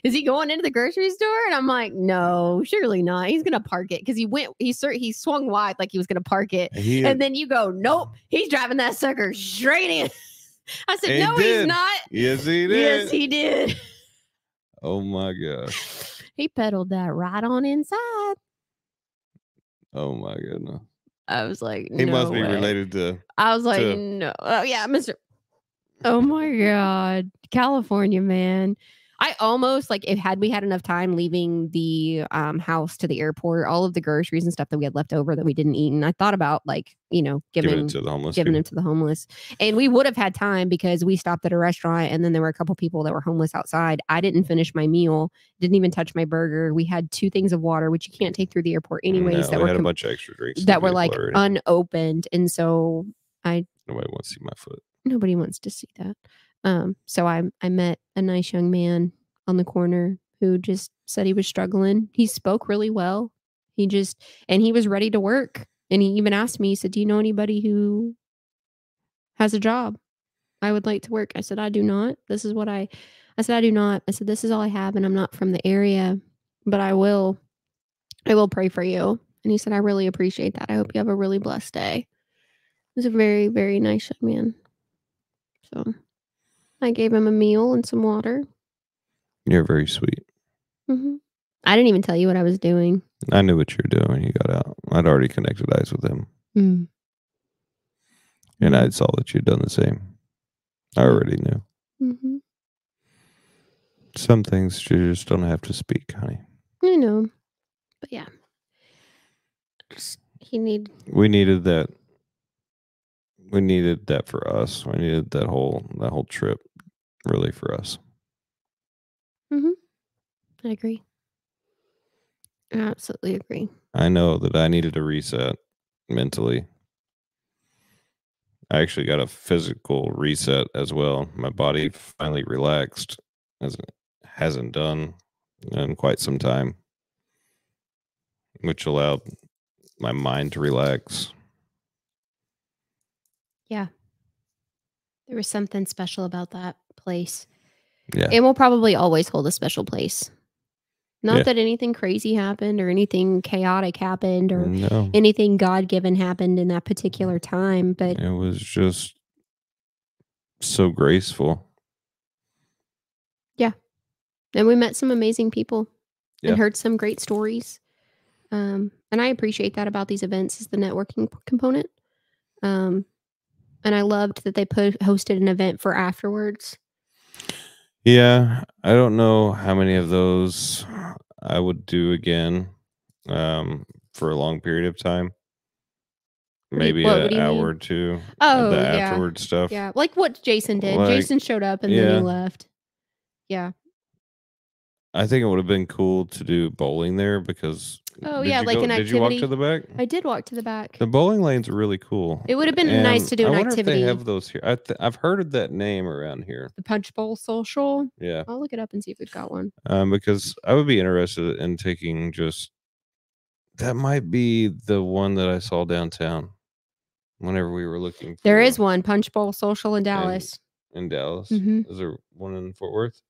is he going into the grocery store? And I'm like, no, surely not. He's gonna park it because he swung wide like he was gonna park it, and then you go, nope, he's driving that sucker straight in. I said, no, he's not. Yes, he did. Yes, he did. Oh my gosh. He pedaled that right on inside. Oh my goodness. I was like, He no must be way. related to. I was like, no. Oh yeah, Mr. Oh my God. California, man. I almost had we had enough time leaving the house to the airport, all of the groceries and stuff that we had left over that we didn't eat. And I thought about Giving it to the homeless. Giving them to the homeless. And we would have had time because we stopped at a restaurant and then there were a couple people that were homeless outside. I didn't finish my meal, didn't even touch my burger. We had 2 things of water, which you can't take through the airport anyways. No, we had a bunch of extra drinks that were unopened. And so nobody wants to see my foot. Nobody wants to see that. So I met a nice young man on the corner who just said he was struggling. He spoke really well. And he was ready to work. And he even asked me, he said, do you know anybody who has a job? I would like to work. I said, I do not. I said, I do not. I said, this is all I have and I'm not from the area, but I will pray for you. And he said, I really appreciate that. I hope you have a really blessed day. He was a very, very nice young man. So I gave him a meal and some water. You're very sweet. Mm-hmm. I didn't even tell you what I was doing. I knew what you were doing when you got out. I'd already connected eyes with him. Mm. And I saw that you'd done the same. I already knew. Mm-hmm. Some things you just don't have to speak, honey. I know. But yeah. We needed that. We needed that for us. We needed that whole trip really for us. Mm-hmm. I agree. I absolutely agree. I know that I needed a reset mentally. I actually got a physical reset as well. My body finally relaxed, as it hasn't done in quite some time, which allowed my mind to relax. Yeah. There was something special about that place. Yeah. It will probably always hold a special place. Not that anything crazy happened or anything chaotic happened or anything God-given happened in that particular time, but it was just so graceful. Yeah. And we met some amazing people and heard some great stories. And I appreciate that about these events is the networking component. And I loved that they hosted an event for afterwards. Yeah, I don't know how many of those I would do again for a long period of time. Maybe an hour or two. Oh, the afterward stuff. Yeah, like what Jason did. Jason showed up and then he left. Yeah. I think it would have been cool to do bowling there because. Oh yeah, like an activity. Did you walk to the back? I did walk to the back. The bowling lanes are really cool. It would have been nice to do an activity. I wonder if they have those here. I've heard of that name around here. The Punch Bowl Social. Yeah, I'll look it up and see if we've got one. Because I would be interested in taking just. That might be the one that I saw downtown. Whenever we were looking. There is one Punch Bowl Social in Dallas. In Dallas, is there one in Fort Worth?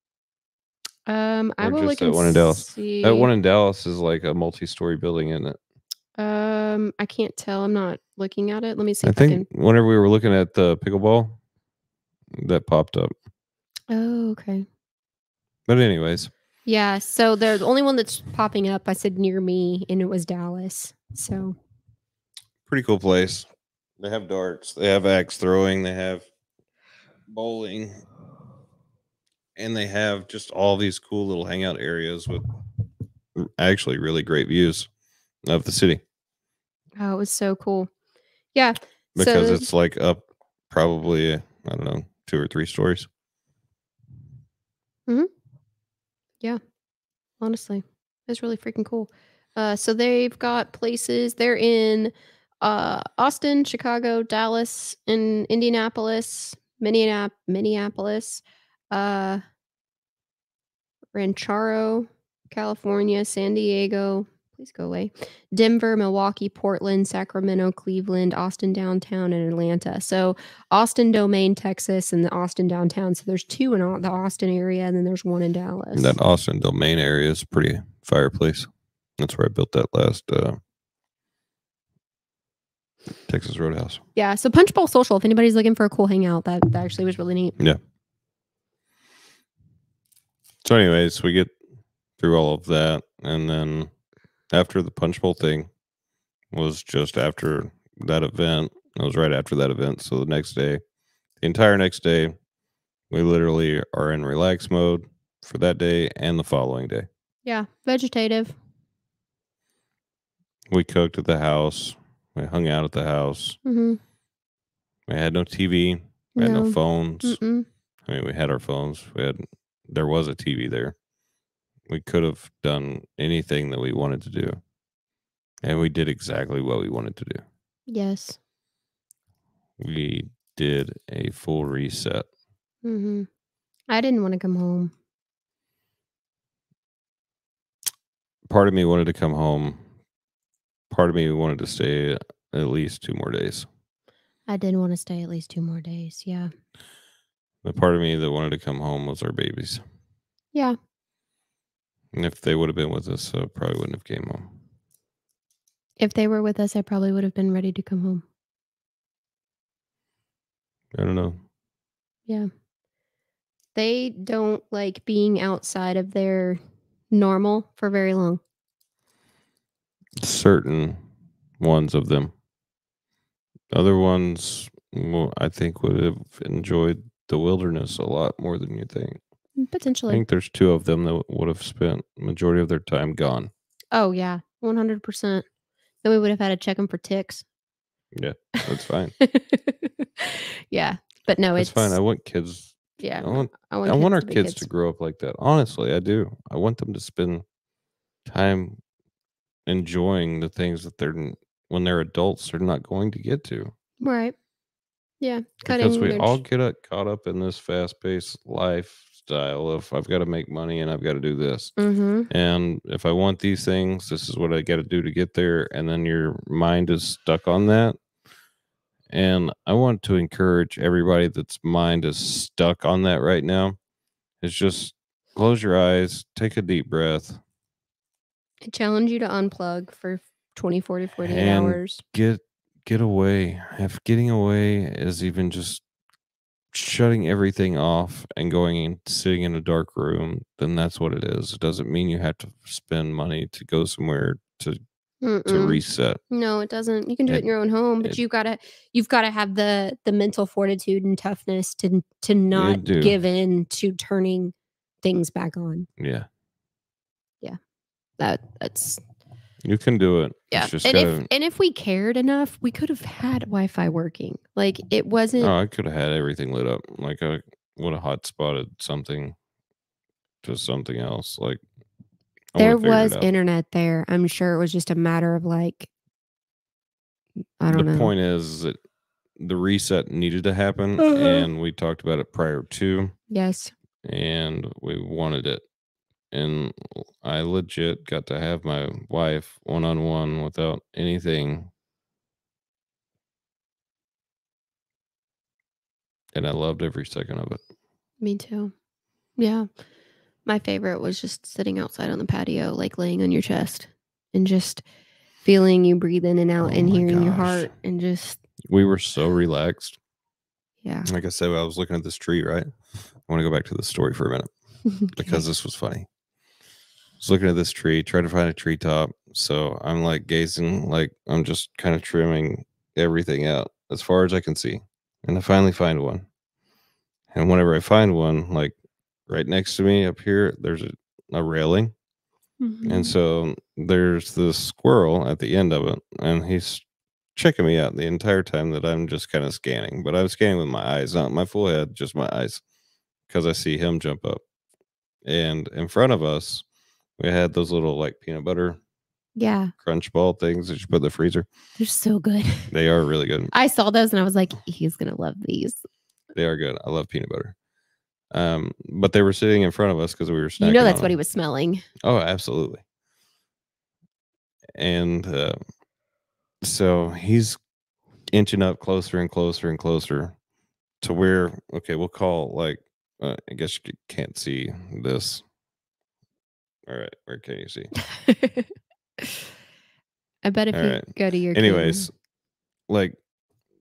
I will look that one in Dallas. See. That one in Dallas is like a multi-story building, isn't it? I can't tell. I'm not looking at it. Let me see. I think whenever we were looking at the pickleball, that popped up. Oh, okay. But anyways. Yeah. So the only one that's popping up, I said near me, and it was Dallas. So. Pretty cool place. They have darts. They have axe throwing. They have bowling. And they have just all these cool little hangout areas with actually really great views of the city. Oh, it was so cool. Yeah. Because it's like up probably, I don't know, 2 or 3 stories. Mm-hmm. Yeah. Honestly, it's really freaking cool. So they've got places. They're in Austin, Chicago, Dallas, and Indianapolis, Minneapolis, Ranchero, California, San Diego, Please go away. Denver, Milwaukee, Portland, Sacramento, Cleveland, Austin downtown, and Atlanta. So Austin Domain, Texas, and the Austin downtown. So there's 2 in the Austin area, and then there's 1 in Dallas. That Austin Domain area is pretty fireplace. That's where I built that last Texas Roadhouse. Yeah. So Punch Bowl Social, if anybody's looking for a cool hangout, that actually was really neat. Yeah. So anyways, we get through all of that, and then after the Punch Bowl thing was just after that event. It was right after that event. So the next day, the entire next day, we literally are in relax mode for that day and the following day. Yeah. Vegetative. We cooked at the house. We hung out at the house. Mm-hmm. We had no TV. We had no phones. Mm-mm. I mean, we had our phones. There was a TV there. We could have done anything that we wanted to do. And we did exactly what we wanted to do. Yes. We did a full reset. Mm-hmm. I didn't want to come home. Part of me wanted to come home. Part of me wanted to stay at least 2 more days. I did want to stay at least 2 more days. Yeah. The part of me that wanted to come home was our babies. Yeah. And if they would have been with us, I probably wouldn't have came home. If they were with us, I probably would have been ready to come home. I don't know. Yeah. They don't like being outside of their normal for very long. Certain ones of them. Other ones, well, I think would have enjoyed the wilderness a lot more than you think. I Potentially. think there's 2 of them that would have spent majority of their time gone. Oh, yeah. 100%. Then we would have had to check them for ticks. Yeah, that's fine. Yeah. But no, It's fine. I want kids. Yeah. I want our kids to grow up like that. Honestly, I do. I want them to spend time enjoying the things that when they're adults, they're not going to get to. Right. Yeah. Because we all get caught up in this fast-paced lifestyle of I've got to make money and I've got to do this. Mm-hmm. And if I want these things, this is what I got to do to get there. And then your mind is stuck on that. And I want to encourage everybody that's mind is stuck on that right now. Is just close your eyes, take a deep breath. I challenge you to unplug for 24 to 48 hours. Get away. If getting away is even just shutting everything off and going and sitting in a dark room, then that's what it is. It doesn't mean you have to spend money to go somewhere to reset. No, it doesn't. You can do it in your own home, but you've got to have the mental fortitude and toughness to not give in to turning things back on. Yeah. Yeah. That's you can do it. Yeah. And if we cared enough, we could have had Wi-Fi working. Like it wasn't. Oh, I could have had everything lit up. Like I would have hotspotted something to something else. Like there was internet there. I'm sure it was just a matter of like, I don't know. The point is that the reset needed to happen, and we talked about it prior to. Yes. And we wanted it. And I legit got to have my wife one-on-one without anything. And I loved every second of it. Me too. Yeah. My favorite was just sitting outside on the patio, like laying on your chest and just feeling you breathe in and out and hearing your heart and just. We were so relaxed. Yeah. Like I said, I was looking at this tree, right? I want to go back to the story for a minute because this was funny. I was looking at this tree, trying to find a treetop. So I'm like gazing, like I'm just kind of trimming everything out as far as I can see. And I finally find one. And whenever I find one, like right next to me up here, there's a railing. Mm-hmm. And so there's this squirrel at the end of it. And he's checking me out the entire time that I'm just kind of scanning. But I'm scanning with my eyes, not my full head, just my eyes. Because I see him jump up. And in front of us, we had those little like peanut butter crunch ball things that you put in the freezer. They're so good. They are really good. I saw those and I was like, he's going to love these. They are good. I love peanut butter. But they were sitting in front of us because we were snacking. You know that's what he was smelling. Oh, absolutely. And so he's inching up closer and closer and closer to where, okay, we'll call like, I guess you can't see this. All right, where can you see? I bet if All you right. go to your camera. Anyways, like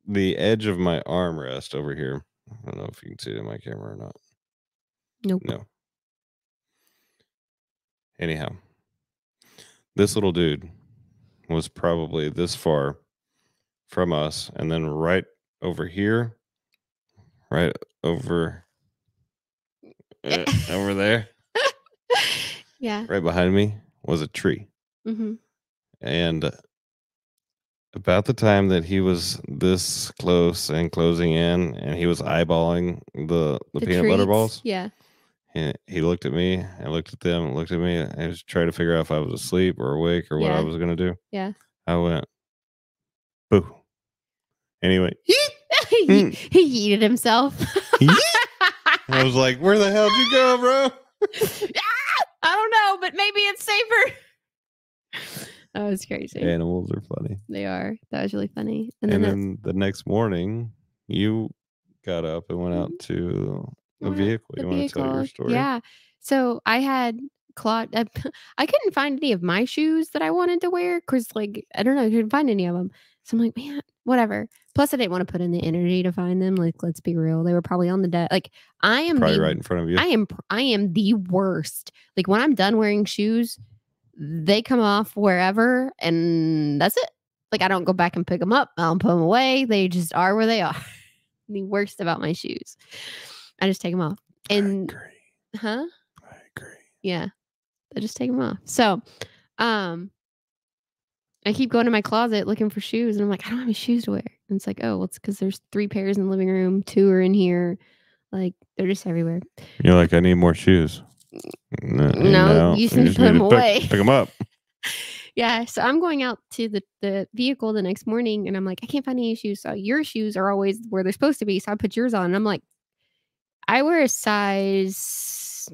the edge of my armrest over here. I don't know if you can see it in my camera or not. Nope. No. Anyhow, this little dude was probably this far from us, and then right over here, right over over there, Yeah. right behind me was a tree. Mm-hmm. And about the time that he was this close and closing in, and he was eyeballing the The peanut butter treats. balls, Yeah. he looked at me, I looked at them, looked at me, and I was trying to figure out if I was asleep or awake or what I Yeah. was gonna do. Yeah. I went, boo. Anyway, he yeeted himself. I was like, where the hell did you go, bro? I don't know, but maybe it's safer. That was crazy. Animals are funny. They are. That was really funny. And then the next morning, you got up and went out to a vehicle. The You want to tell your story? Yeah. So I had Claude. I couldn't find any of my shoes that I wanted to wear because, like, I don't know, I couldn't find any of them. So I'm like, man, whatever. Plus, I didn't want to put in the energy to find them. Like, let's be real, they were probably on the deck. Like, I am Probably right in front of you. I am the worst. Like, when I'm done wearing shoes, they come off wherever, and that's it. Like, I don't go back and pick them up. I don't put them away. They just are where they are. The worst about my shoes. I just take them off. And I agree. huh? I agree. Yeah. I just take them off. So, I keep going to my closet looking for shoes, and I'm like, I don't have any shoes to wear. And it's like, oh, well, it's because there's 3 pairs in the living room, 2 are in here. Like, they're just everywhere. You're like, I need more shoes. No, you should put them away. Pick them up. Yeah, so I'm going out to the vehicle the next morning, and I'm like, I can't find any shoes. So your shoes are always where they're supposed to be. So I put yours on, and I'm like, I wear a size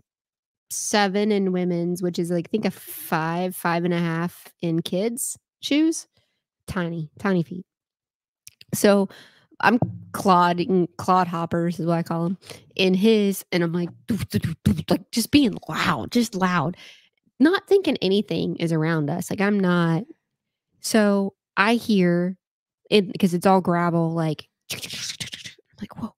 7 in women's, which is like, I think a 5.5 in kids' shoes. Tiny feet. So I'm clodhoppers is what I call them in his, and I'm like, like just being loud, just loud, not thinking anything is around us. Like, I'm not. So I hear it because it's all gravel. Like, I'm like, whoa,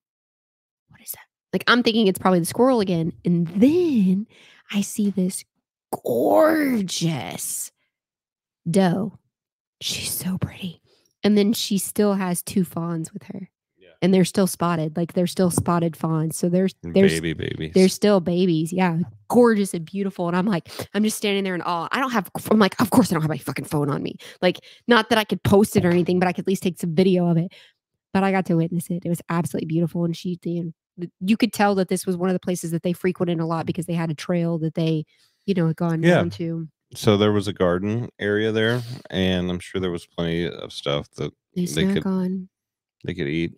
what is that? Like, I'm thinking it's probably the squirrel again. And then I see this gorgeous doe. She's so pretty. And then she still has 2 fawns with her. Yeah. And they're still spotted. Like, they're still spotted fawns. So there's babies. They're still babies. Yeah. Gorgeous and beautiful. And I'm like, I'm just standing there in awe. I'm like, of course I don't have my fucking phone on me. Like, not that I could post it or anything, but I could at least take some video of it. But I got to witness it. It was absolutely beautiful. And you could tell that this was one of the places that they frequented a lot because they had a trail that they, had gone down to. So there was a garden area there, and I'm sure there was plenty of stuff that they could eat.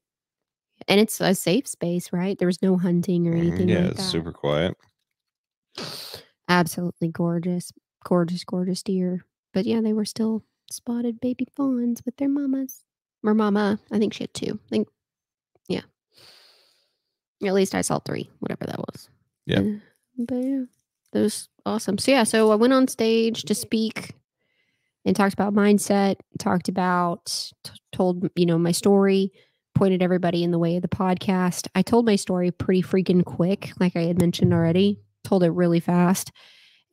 And it's a safe space, right? There was no hunting or anything like that. Yeah, it's super quiet. Absolutely gorgeous. Gorgeous deer. But yeah, they were still spotted baby fawns with their mamas. Or mama, I think she had 2. Yeah. At least I saw 3, whatever that was. Yeah. But yeah, that was awesome. So yeah, so I went on stage to speak and talked about mindset, told, my story, pointed everybody in the way of the podcast. I told my story pretty freaking quick, like I had mentioned already, told it really fast,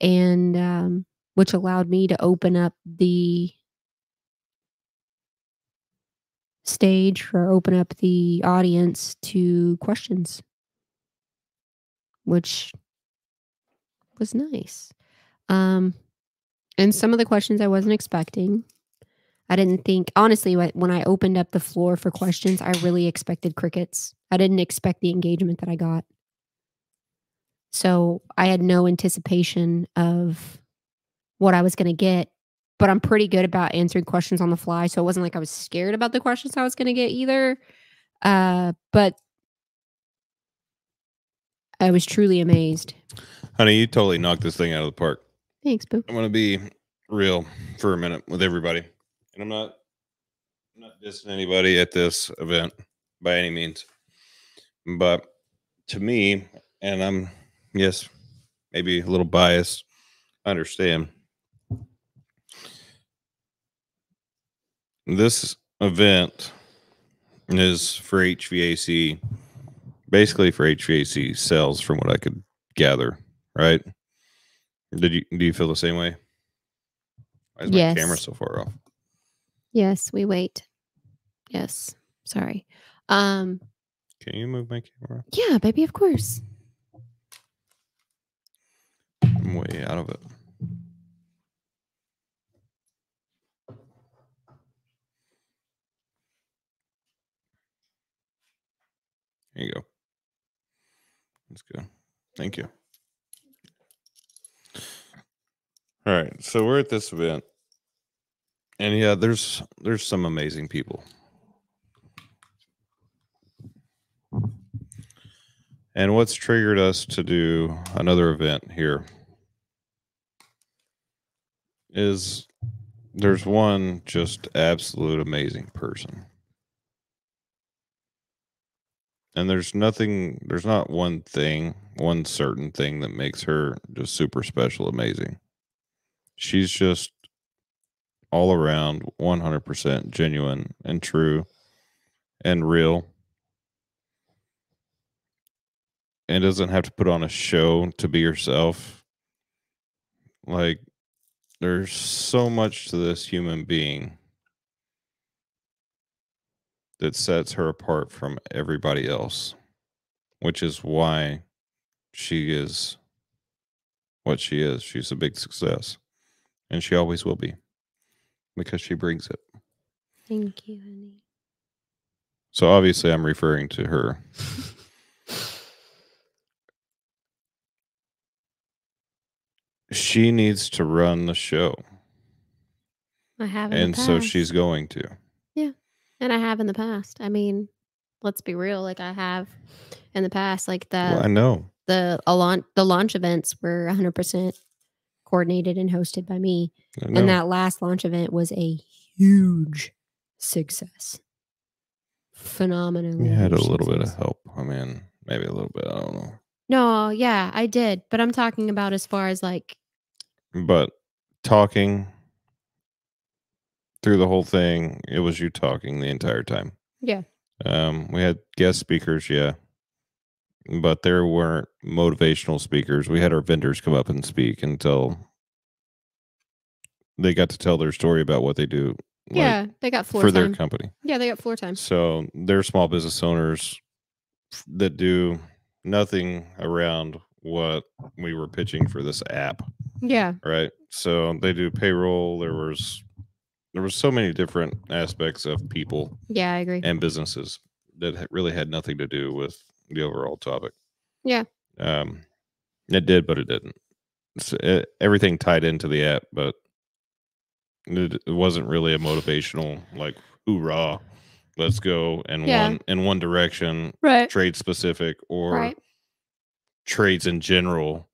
and which allowed me to open up the stage or open up the audience to questions, which was nice. And some of the questions I wasn't expecting. I didn't think, honestly, when I opened up the floor for questions, I really expected crickets. I didn't expect the engagement that I got. So I had no anticipation of what I was going to get, but I'm pretty good about answering questions on the fly. So it wasn't like I was scared about the questions I was going to get either. But I was truly amazed. Honey, you totally knocked this thing out of the park. Thanks, boo. I'm going to be real for a minute with everybody. And I'm not dissing anybody at this event by any means. But to me, and I'm, yes, maybe a little biased, I understand. This event is for HVAC, basically for HVAC sales, from what I could gather, right? Do you feel the same way? Why is my camera Yes. so far off? Yes, we wait. Yes. Sorry. Um, Can you move my camera? yeah, baby, of course. I'm way out of it. There you go. That's good. Thank you. All right, so we're at this event, and yeah, there's some amazing people. And what's triggered us to do another event here is there's one just absolute amazing person. And there's not one thing, one certain thing that makes her just super special, amazing. She's just all around 100% genuine and true and real, and doesn't have to put on a show to be herself. Like, there's so much to this human being that sets her apart from everybody else, which is why she is what she is. She's a big success, and she always will be because she brings it. Thank you, honey. So obviously, I'm referring to her. She needs to run the show, I have in the and so she's past. going to. Yeah. And I have in the past. I mean, let's be real, like I have in the past, like Well, I know. the launch events were 100% coordinated and hosted by me. I And know. that last launch event was a huge success. Phenomenally We had a huge little bit of success. help. I mean, maybe a little bit. I don't know. No, yeah, I did. But I'm talking about as far as like, But talking through the whole thing, it was you talking the entire time. yeah, We had guest speakers, yeah, but there weren't motivational speakers. We had our vendors come up and speak until they got to tell their story about what they do, like yeah, they got floor for their time. company. Yeah, they got floor time. So they're small business owners that do nothing around what we were pitching for this app, Yeah, right? So they do payroll. There was so many different aspects of people yeah, I agree. and businesses that really had nothing to do with the overall topic. Yeah, Um, it did, but it didn't. Everything tied into the app, but it wasn't really a motivational, like, hoorah, let's go in yeah, one direction, right, trade specific or right. trades in general,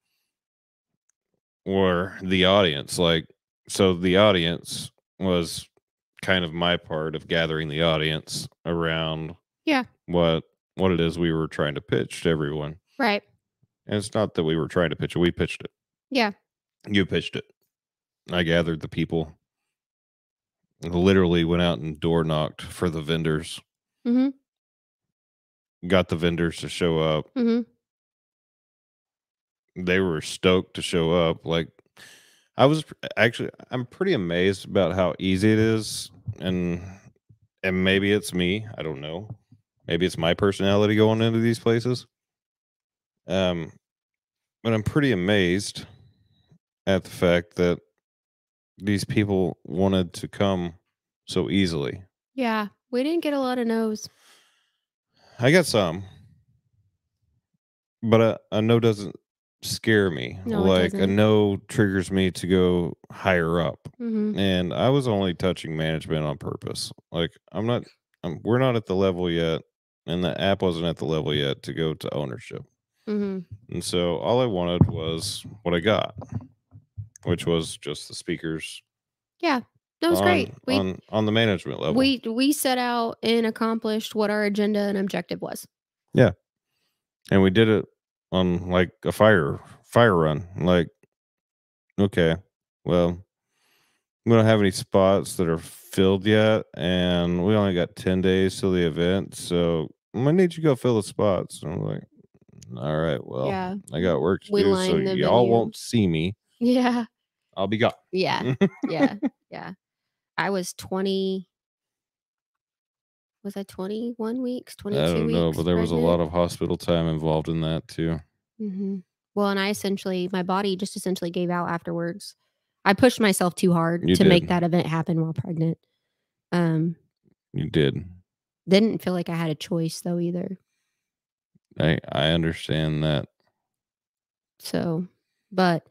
or the audience. Like, so the audience was kind of my part of gathering the audience around Yeah, what it is we were trying to pitch to everyone. right. And it's not that we were trying to pitch it, we pitched it. Yeah, You pitched it. I gathered the people, literally went out and door knocked for the vendors, mhm, got the vendors to show up. mhm. They were stoked to show up. Like, I'm pretty amazed about how easy it is. And maybe it's me, I don't know. Maybe it's my personality going into these places. Um, but I'm pretty amazed at the fact that these people wanted to come so easily. Yeah, we didn't get a lot of no's. I got some, but a no doesn't scare me. No, it Like, a doesn't. no triggers me to go higher up. Mhm, And I was only touching management on purpose. Like, we're not at the level yet, and the app wasn't at the level yet to go to ownership. mhm. And so all I wanted was what I got, which was just the speakers Yeah. That was on great. on the management level. We set out and accomplished what our agenda and objective was. Yeah, and we did it on like a fire run. Like, okay, well, we don't have any spots that are filled yet, and we only got 10 days till the event, so I'm gonna need you to go fill the spots. And I'm like, all right, well, Yeah. I got work to We do, so lined the y'all venue. won't see me. Yeah. I'll be gone. Yeah. Yeah. Yeah. I was 20 was I 21 weeks, I 22 don't know, but weeks there was a pregnant? lot of hospital time involved in that too. Mhm. Well, and my body just essentially gave out afterwards. I pushed myself too hard You to did. make that event happen while pregnant. Um, You did. didn't feel like I had a choice though either. I understand that. So, but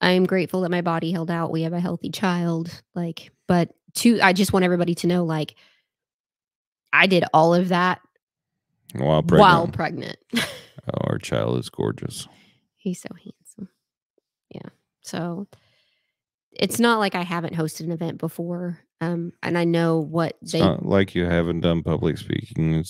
I'm grateful that my body held out. We have a healthy child. I just want everybody to know, like, I did all of that While while pregnant. pregnant. Oh, our child is gorgeous. He's so handsome. Yeah. So it's not like I haven't hosted an event before. And I know what It's not like you haven't done public speaking.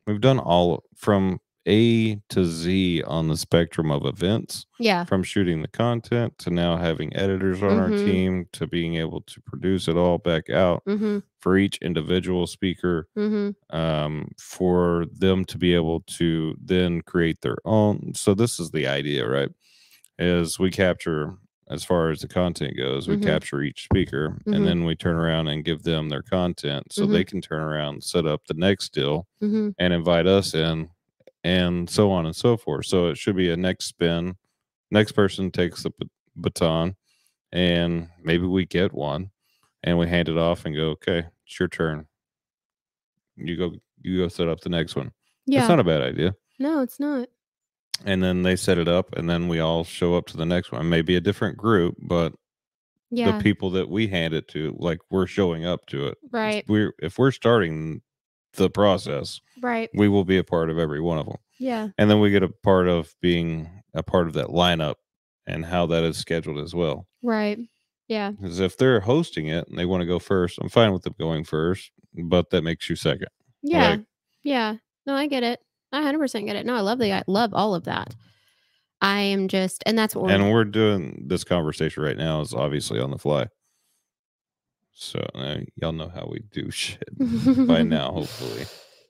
We've done all from A to Z on the spectrum of events, yeah. from shooting the content to now having editors on our Mhm. team to being able to produce it all back out Mhm. for each individual speaker, Mhm. for them to be able to then create their own. So this is the idea, right? Is we capture, as far as the content goes, we Mhm. capture each speaker and Mhm. then we turn around and give them their content so Mhm. they can turn around and set up the next deal Mhm. and invite us in, and so on and so forth. So it should be a next spin. Next person takes the baton, and maybe we get one and we hand it off and go, okay, it's your turn. You go set up the next one. It's Yeah. not a bad idea. No, it's not. And then they set it up, and then we all show up to the next one. Maybe a different group, but the Yeah. people that we hand it to, like, we're showing up to it. Right. If we're starting the process, Right. we will be a part of every one of them. Yeah. And then we get a part of being a part of that lineup and how that is scheduled as well. Right. Yeah. Because if they're hosting it and they want to go first, I'm fine with them going first, but that makes you second. Yeah. Like, Yeah. No, I get it. I 100% get it. No, I love all of that. I am just and that's what we're and we're doing this conversation right now is obviously on the fly. So y'all know how we do shit by now, hopefully.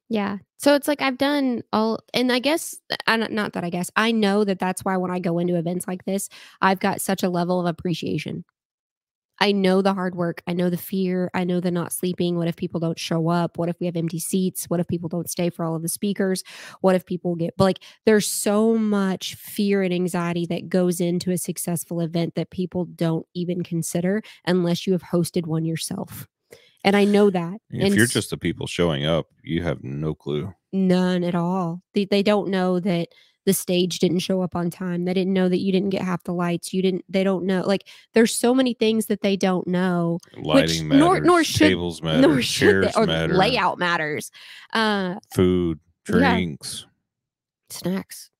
Yeah. So it's like I've done all and I guess not that I guess, I know that that's why when I go into events like this, I've got such a level of appreciation. I know the hard work. I know the fear. I know the not sleeping. What if people don't show up? What if we have empty seats? What if people don't stay for all of the speakers? What if people get, but like, there's so much fear and anxiety that goes into a successful event that people don't even consider unless you have hosted one yourself. And I know that. If you're just the people showing up, you have no clue. None at all. They don't know that the stage didn't show up on time. They didn't know that you didn't get half the lights. They don't know. Like, there's so many things that they don't know, which Lighting matters, should tables matter, they, chairs or matter, layout matters. food, Yeah, drinks. snacks.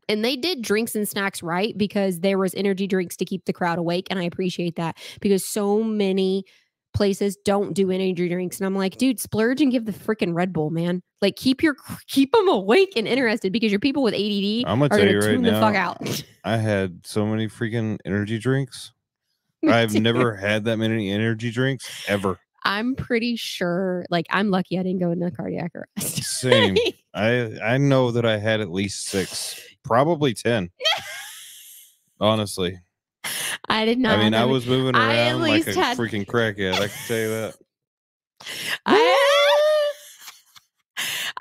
And they did drinks and snacks right because there was energy drinks to keep the crowd awake, and I appreciate that because so many places don't do energy drinks, and I'm like, dude, splurge and give the freaking Red Bull, man. Like, keep them awake and interested because your people with ADD I'm gonna are tell gonna you right tune the fuck now, out. I had so many freaking energy drinks. Me I've too. never had that many energy drinks ever. I'm pretty sure, like, I'm lucky I didn't go into cardiac arrest. Same. I know that I had at least 6, probably 10. Honestly, I did I not have mean, I that many. was moving I at around like least a had freaking crackhead. I can tell you that. I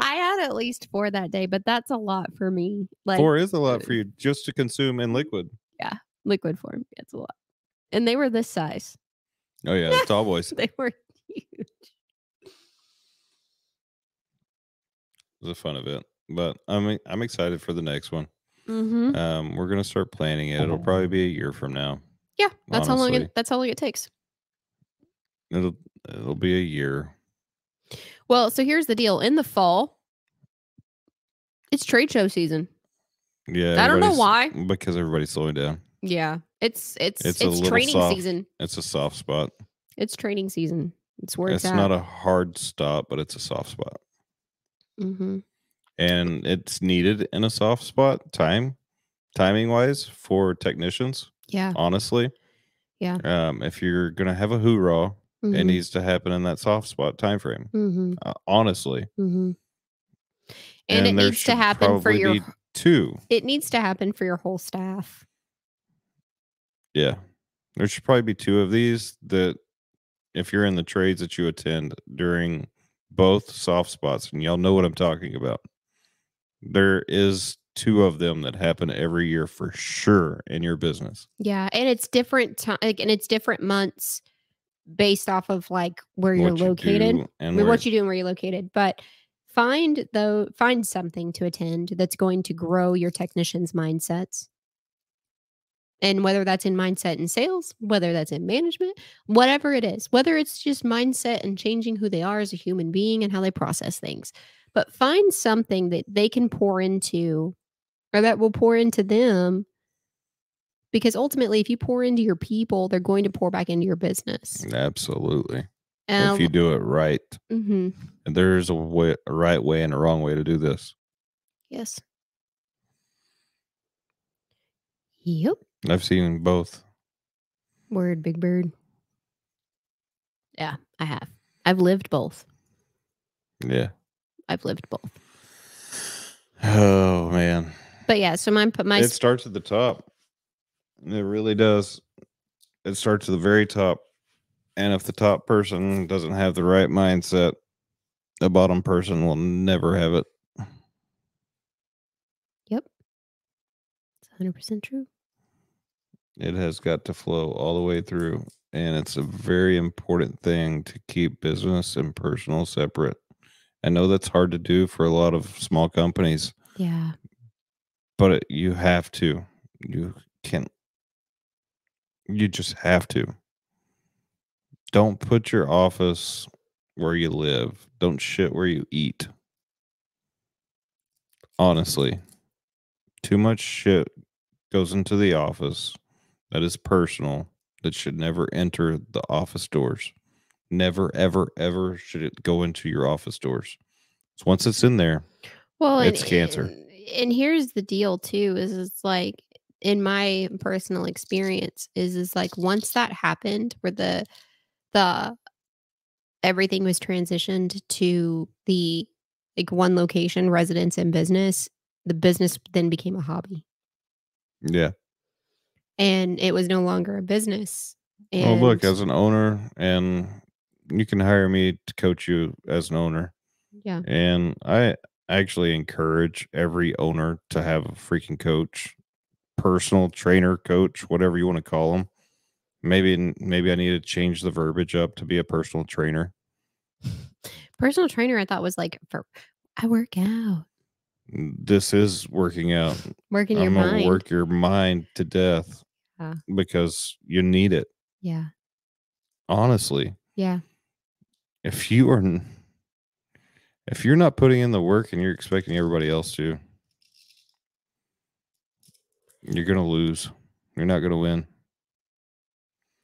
I had at least 4 that day, but that's a lot for me. Like, 4 is a lot for you just to consume in liquid. yeah, liquid form, it's a lot. And they were this size. Oh yeah, the tall boys. They were huge. It was a fun event, but I'm excited for the next one. Mhm. We're gonna start planning it. It'll probably be a year from now. Yeah, Honestly, that's how long it takes. it'll it'll be a year. Well, so here's the deal. In the fall, it's trade show season. Yeah, I don't know everybody's why. because everybody's slowing down. Yeah. It's it's It's a it's little training soft. season. It's a soft spot. It's training season. It's where it's It's at. not a hard stop, but it's a soft spot. Mhm. And it's needed in a soft spot timing wise for technicians. Yeah. Honestly, Yeah. if you're gonna have a hoorah, it Mhm. needs to happen in that soft spot time frame. Mhm. Honestly, Mhm. And it and there needs to should happen for probably be two. it needs to happen for your whole staff. Yeah, there should probably be two of these that if you're in the trades that you attend during both soft spots, and y'all know what I'm talking about. There is two of them that happen every year for sure in your business. Yeah, and it's different like, and it's different months based off of, like, where you're What you located. do I and mean, where what you do and where you're located, but find something to attend that's going to grow your technicians' mindsets. And whether that's in mindset and sales, whether that's in management, whatever it is, whether it's just mindset and changing who they are as a human being and how they process things. But find something that they can pour into or that will pour into them because ultimately if you pour into your people, they're going to pour back into your business. absolutely. If you Um, do it right. mhm. And there's a right way and a wrong way to do this. Yes. Yep. I've seen both. Word, big bird. Yeah, I have. I've lived both. Yeah. I've lived both. Oh man. But yeah, so my It starts at the top. It really does. It starts at the very top. And if the top person doesn't have the right mindset, the bottom person will never have it. yep, it's 100% true. It has got to flow all the way through. And it's a very important thing to keep business and personal separate. I know that's hard to do for a lot of small companies, Yeah. but you have to. You can. You just have to. Don't put your office where you live. Don't shit where you eat. Honestly, too much shit goes into the office that is personal that should never enter the office doors. Never, ever, ever should it go into your office doors. So once it's in there, Well, it's cancer. and here's the deal too is it's like in my personal experience is like once that happened where the everything was transitioned to the like one location, residence and business, the business then became a hobby Yeah. and it was no longer a business. Well, look, And as an owner, and you can hire me to coach you as an owner. yeah. And I actually encourage every owner to have a freaking coach, personal trainer, coach, whatever you want to call them. Maybe I need to change the verbiage up to be a personal trainer. Personal trainer I thought was like for I work out, This is working out. working your I'm gonna mind. work your mind to death Yeah. because you need it. Yeah. Honestly, Yeah. if you are if you're not putting in the work and you're expecting everybody else to, you're gonna lose. You're not gonna win.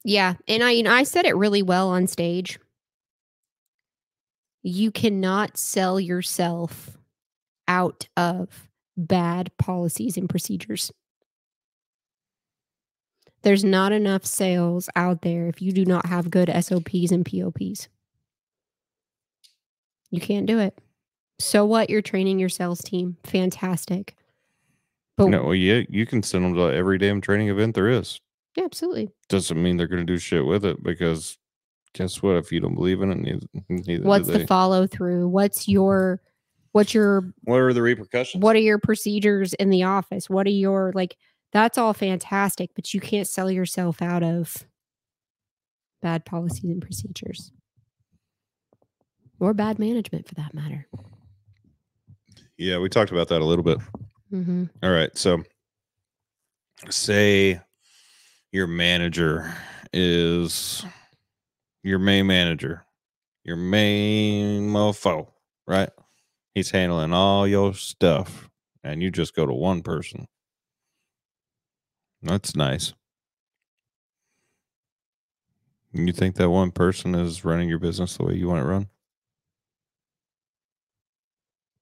Yeah, and I said it really well on stage. You cannot sell yourself out of bad policies and procedures. There's not enough sales out there if you do not have good SOPs and POPs. You can't do it. So what? You're training your sales team. Fantastic. But No, well, yeah, you can send them to every damn training event there is. yeah, absolutely. Doesn't mean they're going to do shit with it because guess what? If you don't believe in it, neither do What's the they. follow through? What's your What are the repercussions? what are your procedures in the office? What are your like that's all fantastic, but you can't sell yourself out of bad policies and procedures or bad management for that matter. Yeah, we talked about that a little bit. Mm-hmm. All right. So, say your manager is your main manager, your main mofo, right? He's handling all your stuff, and you just go to one person. That's nice. You think that one person is running your business the way you want it run?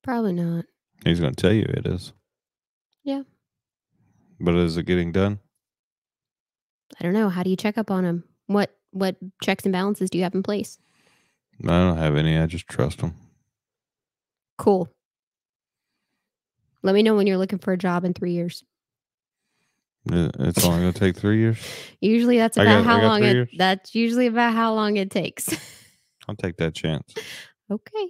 Probably not. He's going to tell you it is. Yeah. But is it getting done? I don't know. How do you check up on him? What checks and balances do you have in place? I don't have any. I just trust him. Cool. Let me know when you're looking for a job in 3 years. It's only going to take 3 years. Usually that's I about got how long 3 it years. that's usually about how long it takes. I'll take that chance. Okay.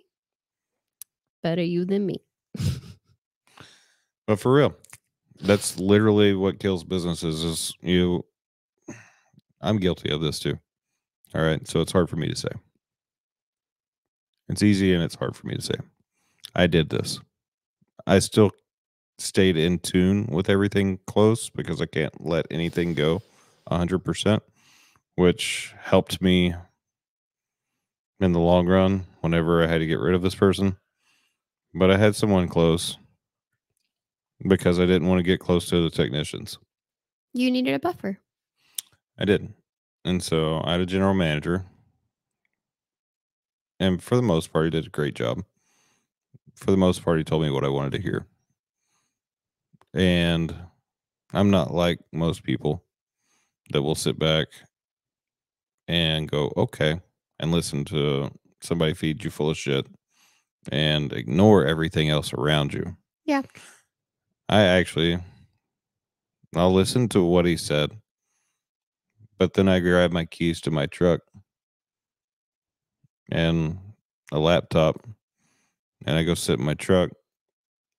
Better you than me. But for real, that's literally what kills businesses is you. I'm guilty of this too. All right. So it's hard for me to say. It's easy and it's hard for me to say. I did this. I still stayed in tune with everything close because I can't let anything go 100%, which helped me in the long run whenever I had to get rid of this person. But I had someone close because I didn't want to get close to the technicians. You needed a buffer. I did. And so I had a general manager. And for the most part, he did a great job. For the most part, he told me what I wanted to hear. And I'm not like most people that will sit back and go, okay, and listen to somebody feed you full of shit and ignore everything else around you. Yeah. I'll listen to what he said, but then I grab my keys to my truck and a laptop and I go sit in my truck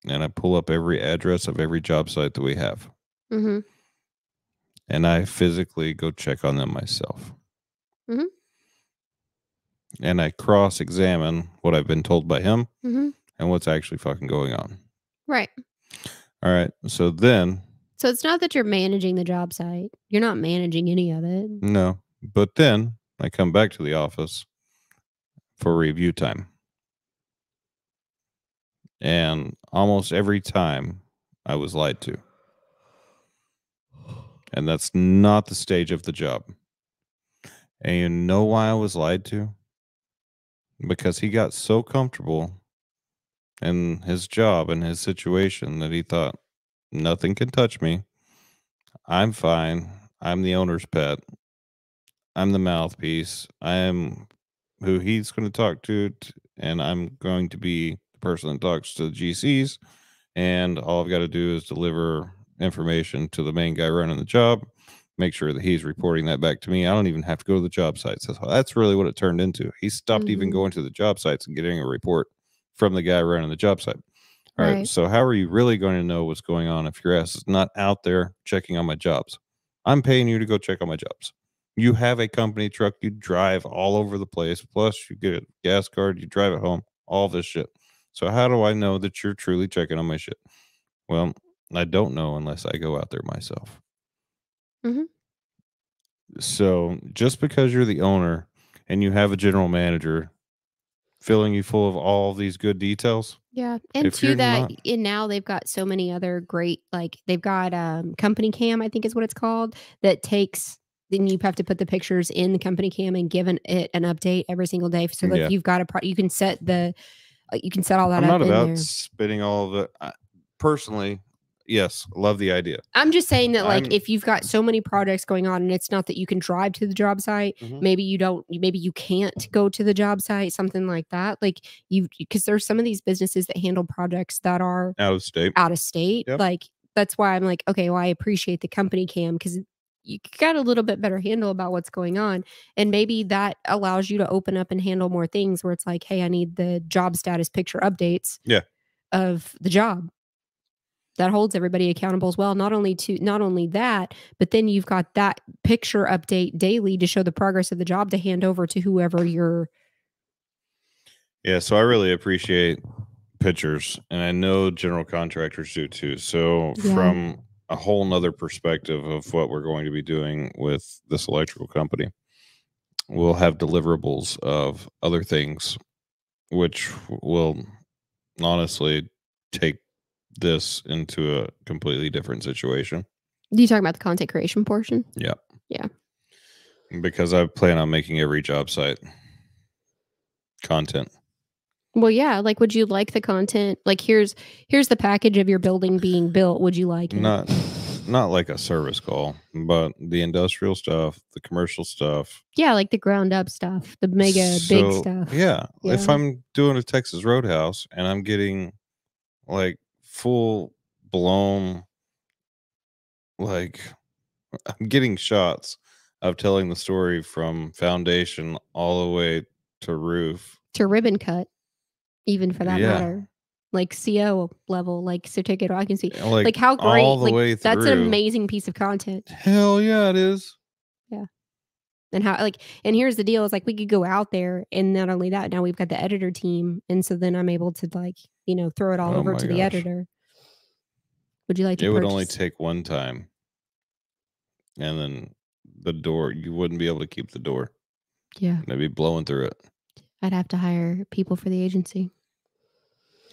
and I pull up every address of every job site that we have. Mm-hmm. And I physically go check on them myself. Mm-hmm. And I cross examine what I've been told by him Mm-hmm. and what's actually fucking going on. Right. All right. So then, So it's not that you're managing the job site. You're not managing any of it. no, but then I come back to the office for review time. And almost every time I was lied to. And that's not the stage of the job. And you know why I was lied to? Because he got so comfortable in his job and his situation that he thought nothing can touch me. I'm fine. I'm the owner's pet. I'm the mouthpiece. I am who he's going to talk to, and I'm going to be the person that talks to the GCs. And all I've got to do is deliver information to the main guy running the job, make sure that he's reporting that back to me. I don't even have to go to the job sites. That's really what it turned into. He stopped even Mm-hmm. going to the job sites and getting a report from the guy running the job site. All right. Right. So how are you really going to know what's going on if your ass is not out there checking on my jobs? I'm paying you to go check on my jobs. You have a company truck, you drive all over the place. Plus, you get a gas card, you drive it home, all this shit. So, how do I know that you're truly checking on my shit? Well, I don't know unless I go out there myself. Mm-hmm. So, just because you're the owner and you have a general manager filling you full of all these good details, Yeah. And if you're to that, not, and now they've got so many other great, like they've got company cam, I think is what it's called, that takes then you have to put the pictures in the company cam and give it an update every single day. So if yeah, you've got you can set you can set all that I'm up not in about there. spitting all of it. Personally, yes, love the idea. I'm just saying that, like, I'm if you've got so many projects going on and it's not that you can drive to the job site, Mhm. maybe you can't go to the job site, something like that. Like, because there's some of these businesses that handle projects that are Out of state. out of state. Yep. Like, that's why I'm like, okay, well, I appreciate the company cam because you got a little bit better handle about what's going on. And maybe that allows you to open up and handle more things where it's like, hey, I need the job status picture updates Yeah. of the job. That holds everybody accountable as well. Not only that, but then you've got that picture update daily to show the progress of the job to hand over to whoever you're. Yeah. So I really appreciate pictures, and I know general contractors do too. So, Yeah. from a whole nother perspective of what we're going to be doing with this electrical company, we'll have deliverables of other things, which will honestly take this into a completely different situation. You talking about the content creation portion? Yeah. Yeah. Because I plan on making every job site content. Well, yeah. Like, would you like the content? Like, here's the package of your building being built. Would you like it? Not like a service call, but the industrial stuff, the commercial stuff. Yeah, like the ground up stuff, the mega big stuff. Yeah. If I'm doing a Texas Roadhouse and I'm getting like full blown, like I'm getting shots of telling the story from foundation all the way to roof. To ribbon cut, even for that matter. Like CO level, like certificate of occupancy. Like how great, all the way through. That's an amazing piece of content. Hell yeah, it is. Yeah. And how, like, and here's the deal is like we could go out there, and not only that, now we've got the editor team, and so then I'm able to, like, you know, throw it all over to the editor. Would you like to? It would only take one time, and then the door, you wouldn't be able to keep the door. Yeah, they'd be blowing through it. I'd have to hire people for the agency.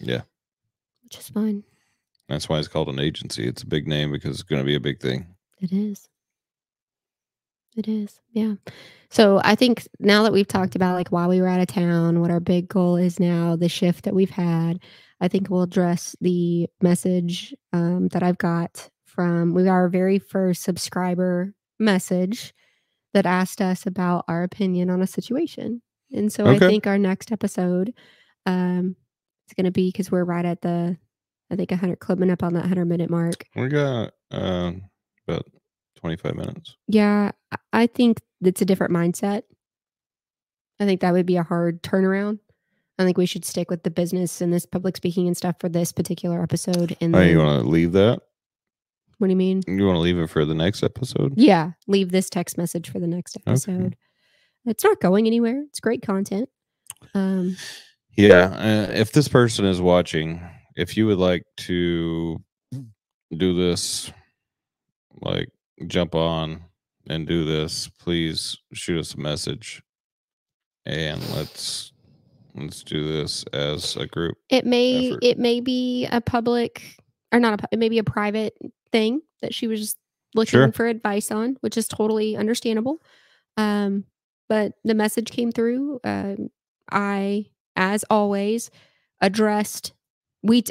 Yeah, which is fine. That's why it's called an agency. It's a big name because it's going to be a big thing. It is. It is, yeah. So I think now that we've talked about like why we were out of town, what our big goal is now, the shift that we've had, I think we'll address the message that I've got from, we got our very first subscriber message that asked us about our opinion on a situation. And so I think our next episode is going to be, because we're right at the, I think 100, clipping up on that 100-minute mark. We got about 25 minutes. Yeah, I think it's a different mindset. I think that would be a hard turnaround. I think we should stick with the business and this public speaking and stuff for this particular episode. And you want to leave that? What do you mean? You want to leave it for the next episode? Yeah, leave this text message for the next episode. Okay. It's not going anywhere. It's great content. If this person is watching, if you would like to do this, like jump on and do this, please shoot us a message and let's do this as a group. It may be a public, or not it may be a private thing that she was just looking for advice on, which is totally understandable. But the message came through. I, as always, addressed,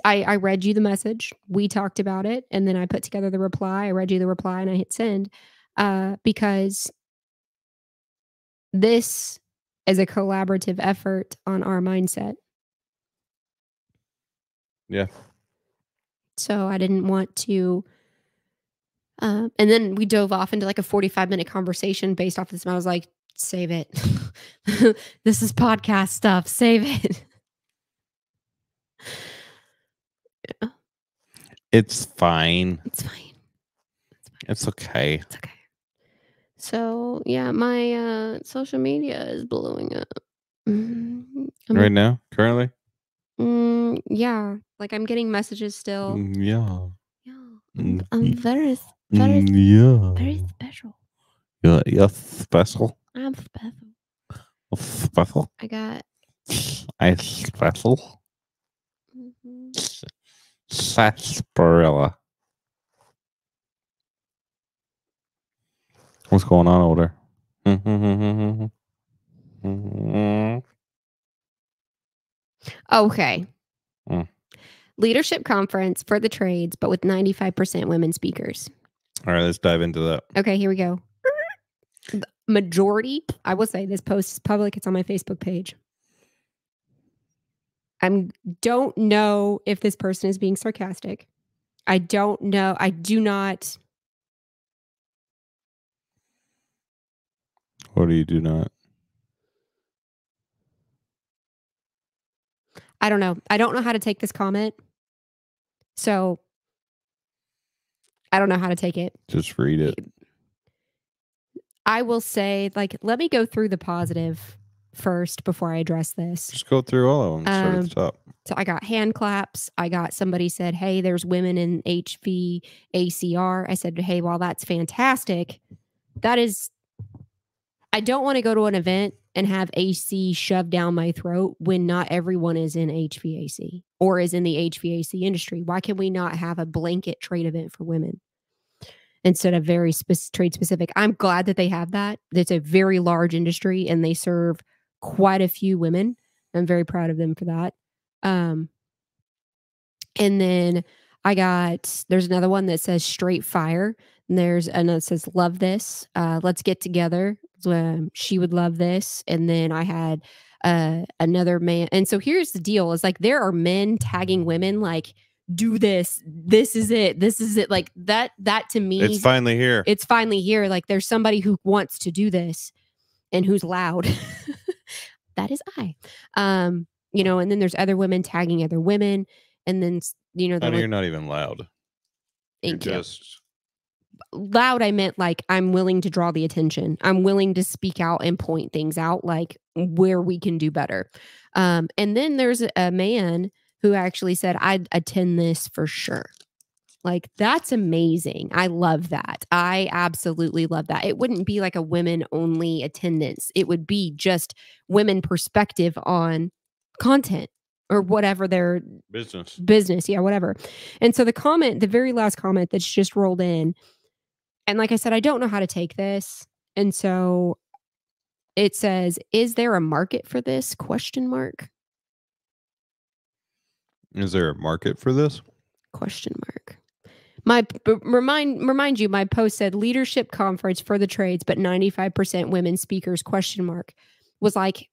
I read you the message, we talked about it, and then I put together the reply. I read you the reply and I hit send, because this is a collaborative effort on our mindset. Yeah. So I didn't want to, and then we dove off into like a 45-minute conversation based off of this. And I was like, save it. This is podcast stuff. Save it. Yeah. It's fine. It's fine. It's okay. It's okay. So yeah, my social media is blowing up. Right now? Currently? Yeah. Like I'm getting messages still. Yeah. Yeah. I'm very special. You're special. I'm special. Special? I got. I'm special. Sarsaparilla. What's going on over there? Okay. Leadership conference for the trades, but with 95% women speakers. All right, let's dive into that. Okay, here we go. The majority, I will say this post is public. It's on my Facebook page. I don't know if this person is being sarcastic. I don't know. I do not. What do you do not? I don't know. I don't know how to take this comment. So I don't know how to take it. Just read it. I will say, like, let me go through the positive first before I address this. Just go through all of them. Start at the top. So I got hand claps. I got somebody said, hey, there's women in HVACR. I said, hey, well, that's fantastic. That is, I don't want to go to an event and have AC shoved down my throat when not everyone is in HVAC or is in the HVAC industry. Why can we not have a blanket trade event for women? instead of very trade specific. I'm glad that they have that. It's a very large industry and they serve quite a few women. I'm very proud of them for that. And then there's another one that says straight fire. And there's another that says love this. Let's get together. She would love this. And then I had another man. And so here's the deal: is like there are men tagging women like, do this. This is it. This is it. Like that to me, it's finally here. It's finally here. Like there's somebody who wants to do this and who's loud. That is I. And then there's other women tagging other women. And then, Honey, you're not even loud. Thank you. Just loud. I meant like I'm willing to draw the attention. I'm willing to speak out and point things out, like where we can do better. And then there's a man who actually said, I'd attend this for sure. Like, that's amazing. I love that. I absolutely love that. It wouldn't be like a women only attendance. It would be just women perspective on content or whatever their business. Yeah, whatever. And so the very last comment that's just rolled in. And like I said, I don't know how to take this. And so it says, is there a market for this? ? Is there a market for this? ? Remind you, my post said leadership conference for the trades, but 95% women speakers ? Was like,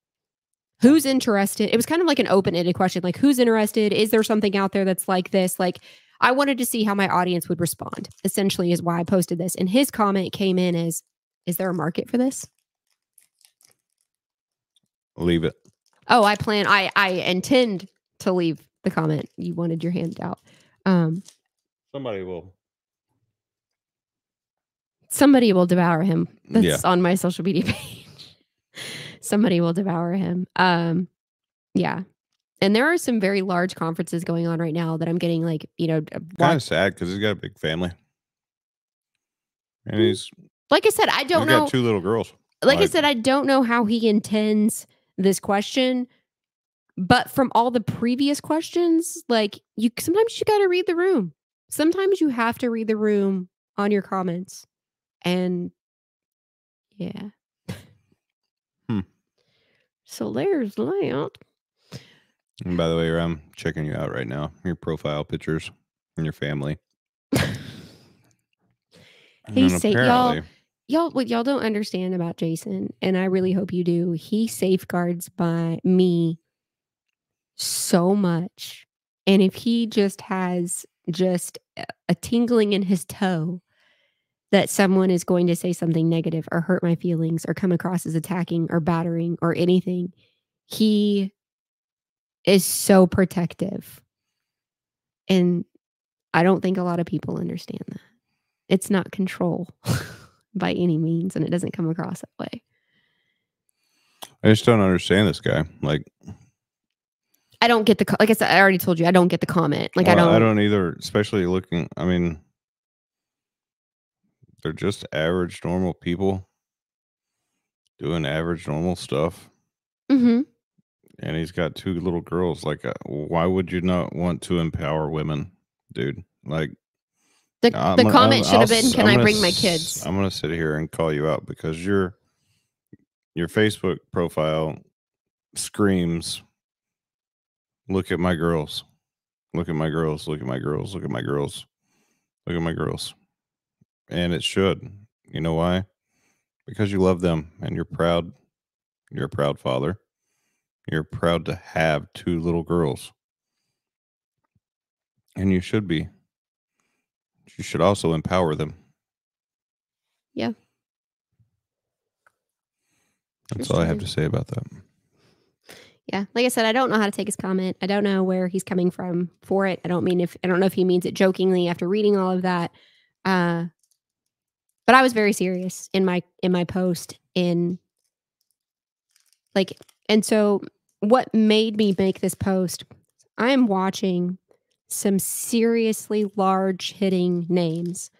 who's interested? It was kind of like an open-ended question, like who's interested? Is there something out there that's like this? Like I wanted to see how my audience would respond, essentially is why I posted this. And his comment came in as, is there a market for this? Leave it. Oh, I intend to leave the comment. You wanted your hand out. Somebody will devour him. That's on my social media page. Somebody will devour him. Yeah. And there are some very large conferences going on right now that I'm getting like, kind of sad because he's got a big family. And he's, like I said, I don't know. He's got 2 little girls. Like I said, I don't know how he intends this question, but from all the previous questions, like sometimes you got to read the room. Sometimes you have to read the room on your comments. And yeah. So there's that. And by the way, I'm checking you out right now. Your profile pictures and your family. He say, y'all, what y'all don't understand about Jason, and I really hope you do, he safeguards me so much. And if he just has just a tingling in his toe that someone is going to say something negative or hurt my feelings or come across as attacking or battering or anything, he is so protective. And I don't think a lot of people understand that. It's not control by any means, and it doesn't come across that way. I just don't understand this guy. Like, I don't get like I said, I already told you, I don't get the comment. Like, well, I don't either, especially looking, I mean, they're just average, normal people doing average, normal stuff. Mm-hmm. And he's got 2 little girls. Like, why would you not want to empower women, dude? Like, the comment should have been, can I bring my kids? I'm going to sit here and call you out because your Facebook profile screams, look at my girls. Look at my girls. Look at my girls. Look at my girls. Look at my girls. And it should. You know why? Because you love them and you're proud. You're a proud father. You're proud to have 2 little girls. And you should be. You should also empower them. Yeah. That's all I have to say about that. Yeah. Like I said, I don't know how to take his comment. I don't know where he's coming from for it. I don't know if he means it jokingly after reading all of that. But I was very serious in my post and so what made me make this post, I am watching some seriously large hitting names,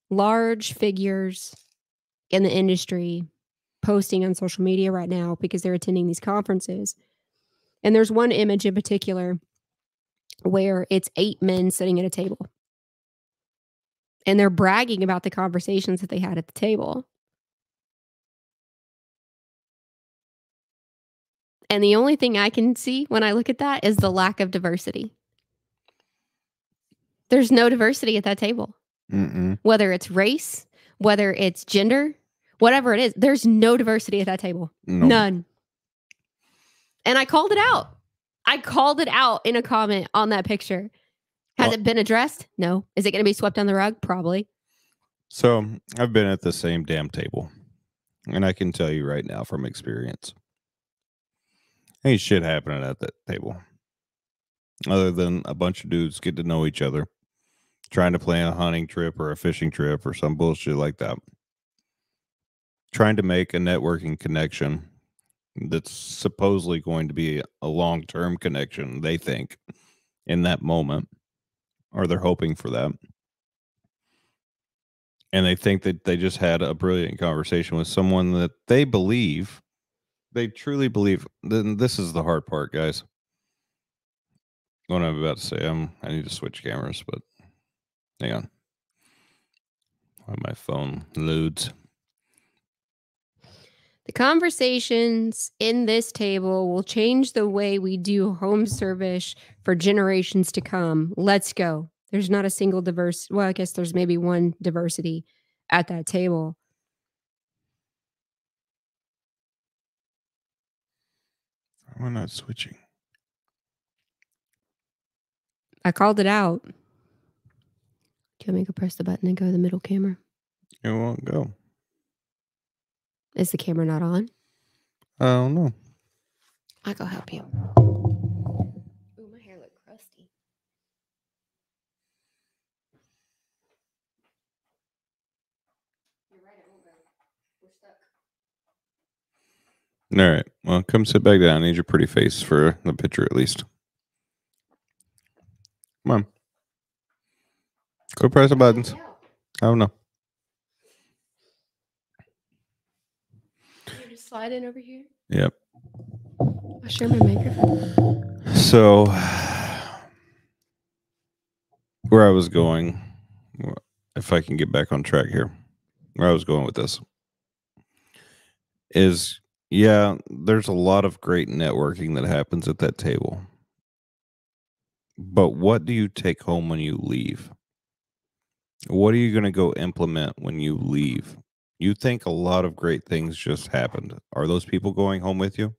large figures in the industry posting on social media right now because they're attending these conferences. And there's one image in particular where it's 8 men sitting at a table. and they're bragging about the conversations that they had at the table. And the only thing I can see when I look at that is the lack of diversity. There's no diversity at that table. Mm-mm. Whether it's race, whether it's gender, whatever it is, there's no diversity at that table. No. None. And I called it out. I called it out in a comment on that picture. Has it been addressed? No. Is it going to be swept under the rug? Probably. So I've been at the same damn table, and I can tell you right now from experience, ain't shit happening at that table other than a bunch of dudes get to know each other, trying to plan a hunting trip or a fishing trip or some bullshit like that, trying to make a networking connection that's supposedly going to be a long-term connection, they think, in that moment, or they're hoping for that. And they think that they just had a brilliant conversation with someone that they believe, they truly believe. Then this is the hard part, guys. What I'm about to say, I need to switch cameras, but hang on. While my phone loads. The conversations in this table will change the way we do home service for generations to come. Let's go. There's not a single diverse, well, I guess there's maybe one diversity at that table. Why am I not switching? I called it out. Do you want me to go press the button and go to the middle camera? It won't go. Is the camera not on? I don't know. I'll go help you. Ooh, my hair look crusty. You're right, it won't go. We're stuck. All right. Well, come sit back down. I need your pretty face for the picture at least. Come on. Go press the buttons. I don't know. You're just sliding over here? Yep. I'll share my microphone. So, where I was going, if I can get back on track here, where I was going with this is, yeah, there's a lot of great networking that happens at that table. But what do you take home when you leave? What are you going to go implement when you leave? You think a lot of great things just happened. Are those people going home with you?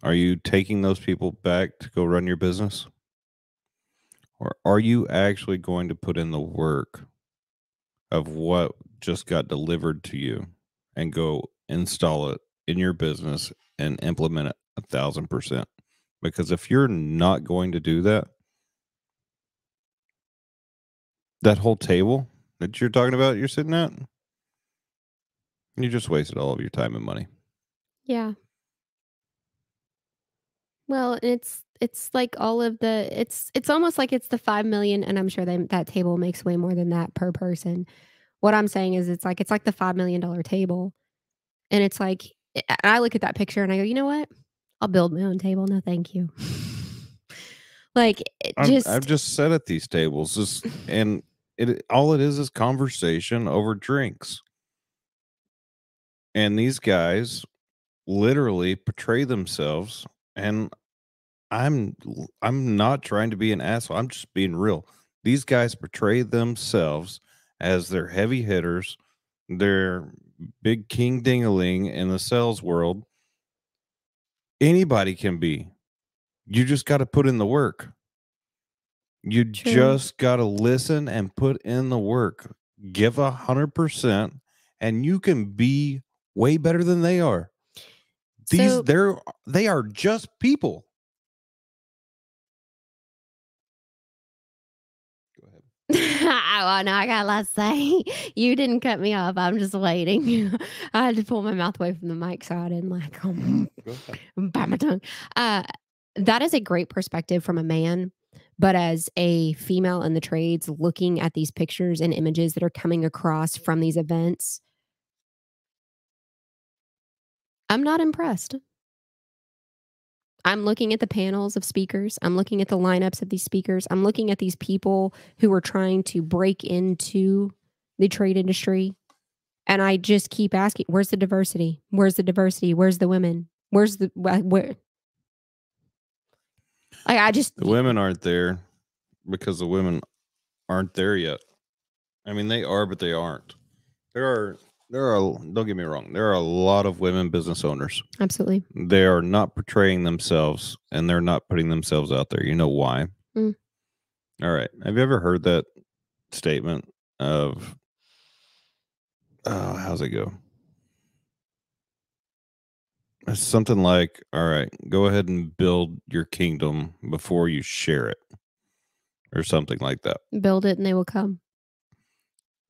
Are you taking those people back to go run your business? Or are you actually going to put in the work of what just got delivered to you and go install it in your business and implement it 1,000%? Because if you're not going to do that, that whole table that you're talking about, you're sitting at, you just wasted all of your time and money. Yeah. Well, it's like all of the it's almost like it's the 5 million, and I'm sure that table makes way more than that per person. What I'm saying is it's like the $5 million table, and it's like I look at that picture and I go, "You know what? I'll build my own table. No, thank you." Like I've just sat at these tables, and it all it is conversation over drinks. And these guys literally portray themselves, and I'm not trying to be an asshole. I'm just being real. These guys portray themselves as their heavy hitters, they're big king dingaling in the sales world. Anybody can be. You just got to put in the work. You True. just got to listen and put in the work. Give 100%, and you can be way better than they are. So They are just people. Go ahead. oh no, I got a lot to say. You didn't cut me off. I'm just waiting. I had to pull my mouth away from the mic so I didn't like Go ahead. bite my tongue. That is a great perspective from a man, but as a female in the trades, looking at these pictures and images that are coming across from these events, I'm not impressed. I'm looking at the panels of speakers. I'm looking at the lineups of these speakers. I'm looking at these people who are trying to break into the trade industry. And I just keep asking, where's the diversity? Where's the diversity? Where's the women? Where's the where? I just The women aren't there because the women aren't there yet. I mean, they are, but they aren't. There are. Don't get me wrong. There are a lot of women business owners. Absolutely. They are not portraying themselves, and they're not putting themselves out there. You know why? Mm. All right. Have you ever heard that statement of, how's it go? It's something like, all right, go ahead and build your kingdom before you share it, or something like that. Build it and they will come.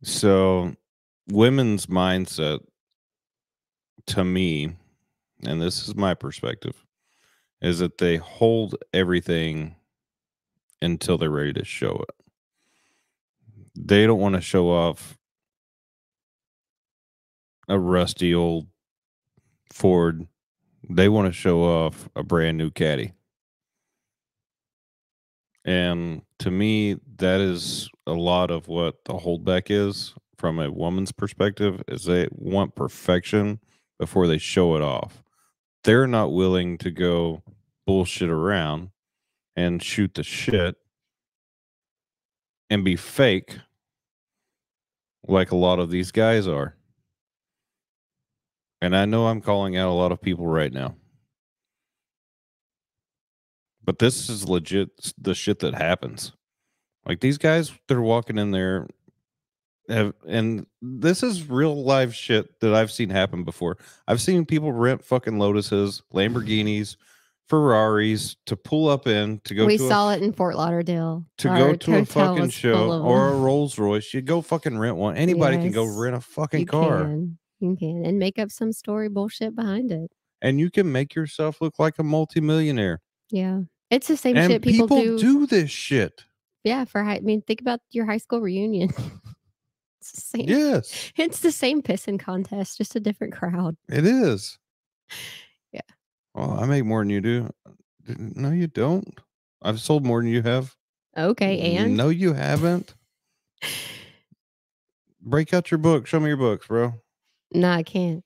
So, women's mindset, to me, and this is my perspective, is that they hold everything until they're ready to show it. They don't want to show off a rusty old Ford. They want to show off a brand new caddy. And to me, that is a lot of what the holdback is from a woman's perspective, is they want perfection before they show it off. They're not willing to go bullshit around and shoot the shit and be fake like a lot of these guys are. And I know I'm calling out a lot of people right now. But this is legit the shit that happens. Like these guys, they're walking in there and this is real live shit that I've seen happen before. I've seen people rent fucking Lotuses, Lamborghinis, Ferraris to pull up in to go We to saw it in Fort Lauderdale. to go Our to a hotel fucking was full show of or a them. Rolls Royce. You go fucking rent one. Anybody can go Yes, rent a fucking you car. can. You can. And make up some story bullshit behind it. And you can make yourself look like a multimillionaire. Yeah. It's the same And shit people do this shit. Yeah, think about your high school reunion. It's the same. Yes. It's the same pissing contest, just a different crowd. It is. Yeah. Well, I make more than you do. No, you don't. I've sold more than you have. Okay, and No, you haven't. Break out your book. Show me your books, bro. no, I can't.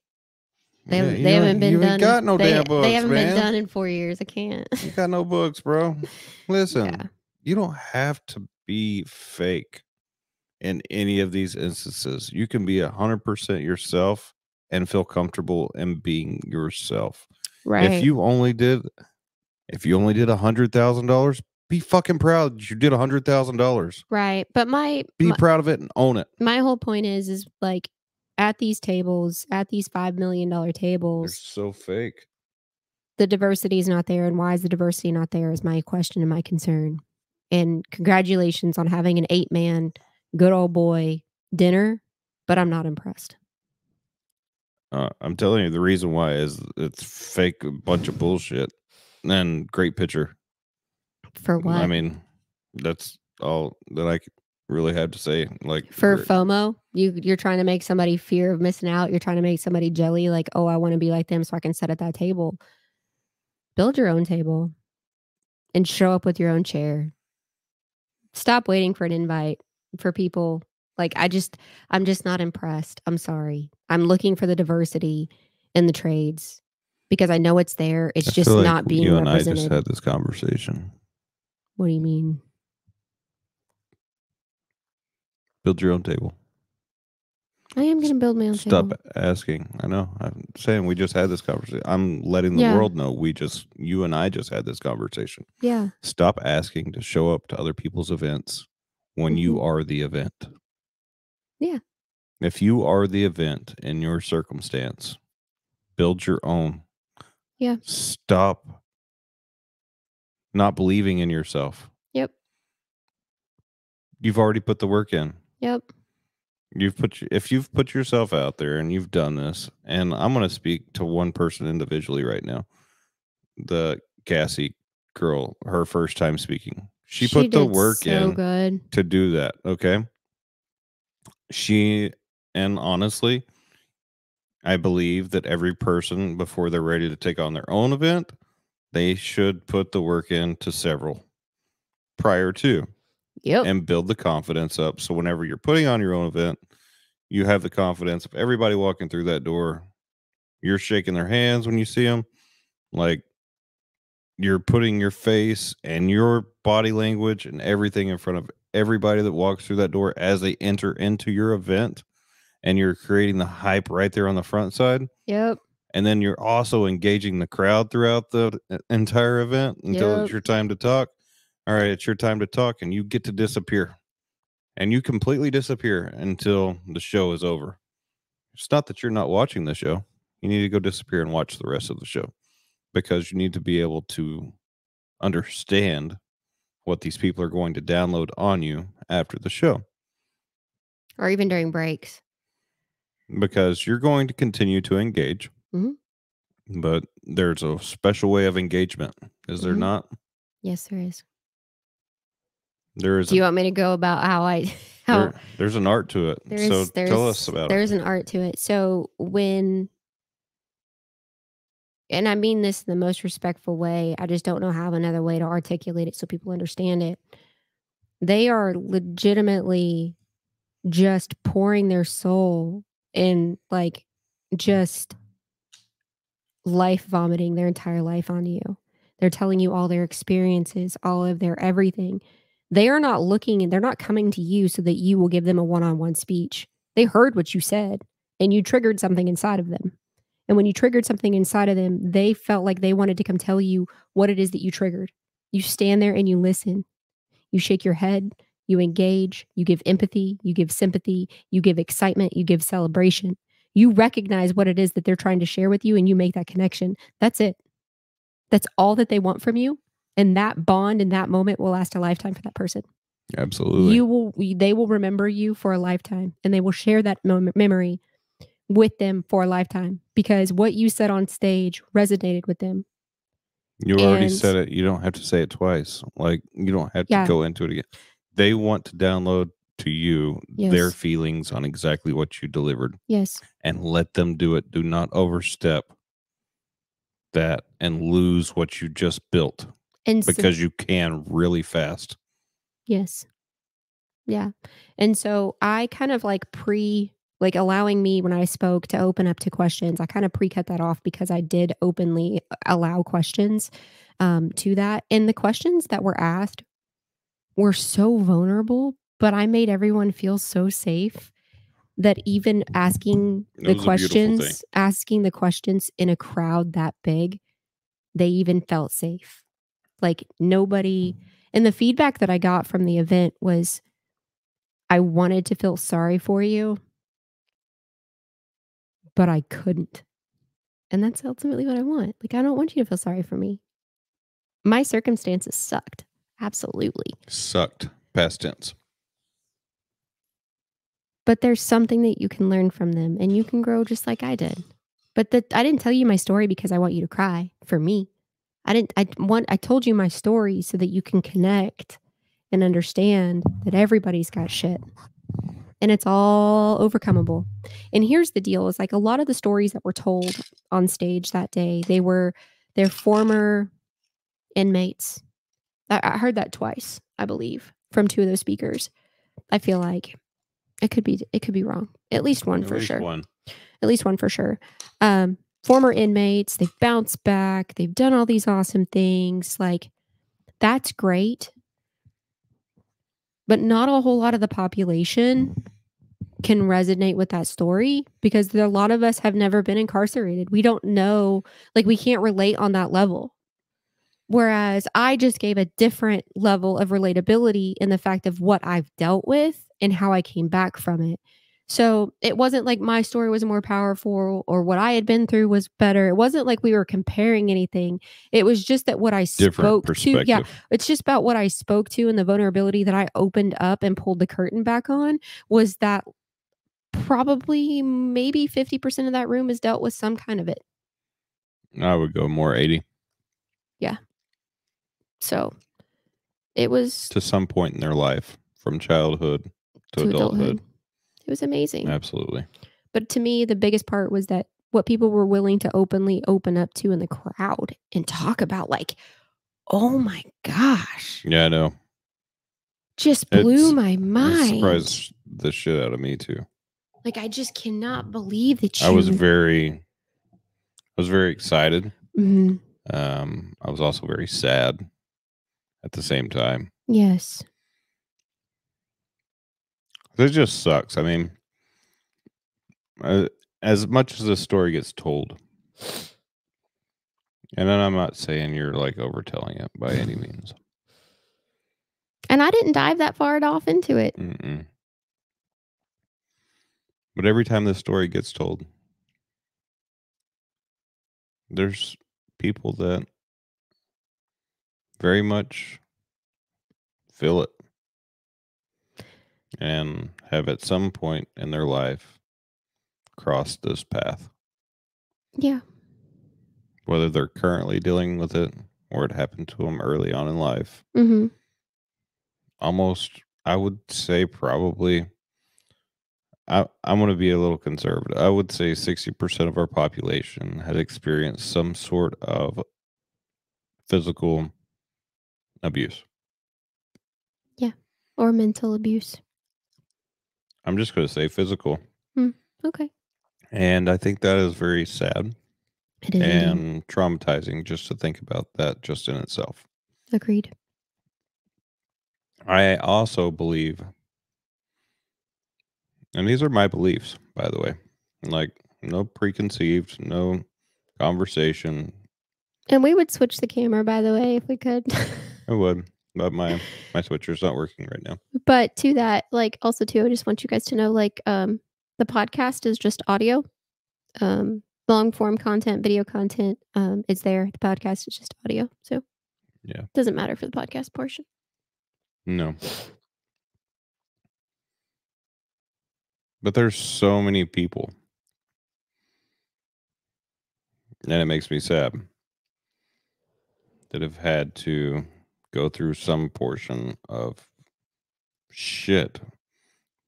Yeah, They haven't been you ain't done. got no damn books, They haven't been man. done in 4 years. I can't. You got no books, bro. Listen, Yeah. you don't have to be fake in any of these instances. You can be 100% yourself and feel comfortable in being yourself. Right. If you only did $100,000, be fucking proud that you did $100,000. Right. But Be proud of it and own it. my whole point is like at these tables, at these $5 million They're tables, so fake. the diversity is not there. And why is the diversity not there is my question and my concern. And congratulations on having an 8-man good old boy dinner, but I'm not impressed. I'm telling you, the reason why is it's fake, a bunch of bullshit, and great picture. For what? I mean, that's all that I really have to say. Like for FOMO, you're trying to make somebody fear of missing out. You're trying to make somebody jelly, like, oh, I want to be like them so I can sit at that table. Build your own table and show up with your own chair. Stop waiting for an invite for people. Like I'm just not impressed. I'm sorry. I'm looking for the diversity in the trades because I know it's there. It's just like not being you represented. and I just had this conversation. What do you mean? Build your own table. I am going to build my own table. Stop asking. I know. I'm saying we just had this conversation. I'm letting the world know you and I just had this conversation. Yeah. Stop asking to show up to other people's events when you are the event. Yeah. If you are the event in your circumstance, build your own. Yeah. Stop not believing in yourself. Yep. You've already put the work in. Yep. If you've put yourself out there and you've done this, and I'm going to speak to one person individually right now, the Cassie girl, her first time speaking, she put the work in to do that. Okay. And honestly, I believe that every person before they're ready to take on their own event, they should put the work into several prior to Yep. and build the confidence up. So whenever you're putting on your own event, you have the confidence of everybody walking through that door. You're shaking their hands when you see them. Like, you're putting your face and your body language and everything in front of everybody that walks through that door as they enter into your event. And you're creating the hype right there on the front side. Yep. And then you're also engaging the crowd throughout the entire event until it's Yep. your time to talk. All right, it's your time to talk, and you get to disappear. And you completely disappear until the show is over. It's not that you're not watching the show. You need to go disappear and watch the rest of the show because you need to be able to understand what these people are going to download on you after the show. Or even during breaks. Because you're going to continue to engage. Mm-hmm. But there's a special way of engagement, is there not? Yes, there is. There is. Do you want me to go about how there's an art to it? So tell us about it. There's an art to it. So when, and I mean this in the most respectful way, I just don't know how another way to articulate it so people understand it. They are legitimately just pouring their soul and like just life vomiting their entire life onto you. They're telling you all their experiences, all of their everything. They are not looking and they're not coming to you so that you will give them a one-on-one speech. They heard what you said and you triggered something inside of them. And when you triggered something inside of them, they felt like they wanted to come tell you what it is that you triggered. You stand there and you listen. You shake your head, you engage, you give empathy, you give sympathy, you give excitement, you give celebration. You recognize what it is that they're trying to share with you and you make that connection. That's it. That's all that they want from you. And that bond in that moment will last a lifetime for that person. Absolutely. They will remember you for a lifetime and they will share that memory with them for a lifetime because what you said on stage resonated with them. You already said it. You don't have to say it twice. Like, you don't have to go into it again. They want to download to you their feelings on exactly what you delivered. Yes. And let them do it. Do not overstep that and lose what you just built. And because you can really fast. Yes. Yeah. And so I kind of like allowing me when I spoke to open up to questions, I kind of pre-cut that off because I did openly allow questions to that. And the questions that were asked were so vulnerable, but I made everyone feel so safe that even asking the questions in a crowd that big, they even felt safe. Like nobody, and the feedback that I got from the event was, I wanted to feel sorry for you, but I couldn't. And that's ultimately what I want. Like, I don't want you to feel sorry for me. My circumstances sucked. Absolutely. Sucked. Past tense. But there's something that you can learn from them and you can grow just like I did. But I didn't tell you my story because I want you to cry for me. I told you my story so that you can connect and understand that everybody's got shit. And it's all overcomable. And here's the deal, is like a lot of the stories that were told on stage that day, they're former inmates. I heard that twice, I believe, from two of those speakers. I feel like it could be wrong. At least one for sure. At least one for sure. Former inmates, they've bounced back, they've done all these awesome things. Like, that's great. But not a whole lot of the population can resonate with that story because a lot of us have never been incarcerated. We don't know, like, we can't relate on that level. Whereas I just gave a different level of relatability in the fact of what I've dealt with and how I came back from it. So it wasn't like my story was more powerful or what I had been through was better. It wasn't like we were comparing anything. It was just that what I spoke to, it's just about what I spoke to and the vulnerability that I opened up and pulled the curtain back on was that probably maybe 50% of that room has dealt with some kind of it. I would go more 80. Yeah. So it was to some point in their life, from childhood to adulthood. It was amazing. Absolutely. But to me, the biggest part was that what people were willing to openly open up to in the crowd and talk about. Like, oh my gosh. Yeah, I know. Just blew my It mind. surprised the shit out of me too. Like, I just cannot believe that I was very excited. Mhm. I was also very sad at the same time. Yes. It just sucks. I mean, as much as the story gets told, and then I'm not saying you're like overtelling it by any means. And I didn't dive that far off into it. Mm-mm. But every time the story gets told, there's people that very much feel it and have at some point in their life crossed this path. Yeah. Whether they're currently dealing with it or it happened to them early on in life. Mm-hmm. Almost, I would say probably, I'm going to be a little conservative. I would say 60% of our population had experienced some sort of physical abuse. Yeah. Or mental abuse. I'm just going to say physical. Okay. And I think that is very sad It is indeed. and traumatizing just to think about that just in itself. Agreed. I also believe, and these are my beliefs, by the way, like no preconceived, no conversation. And we would switch the camera, by the way, if we could. I would, but my switcher's not working right now. But to that, like, also too, I just want you guys to know, like, the podcast is just audio. Long form content, video content, is there. The podcast is just audio. So Yeah. doesn't matter for the podcast portion. No. But there's so many people. And it makes me sad that have had to go through some portion of shit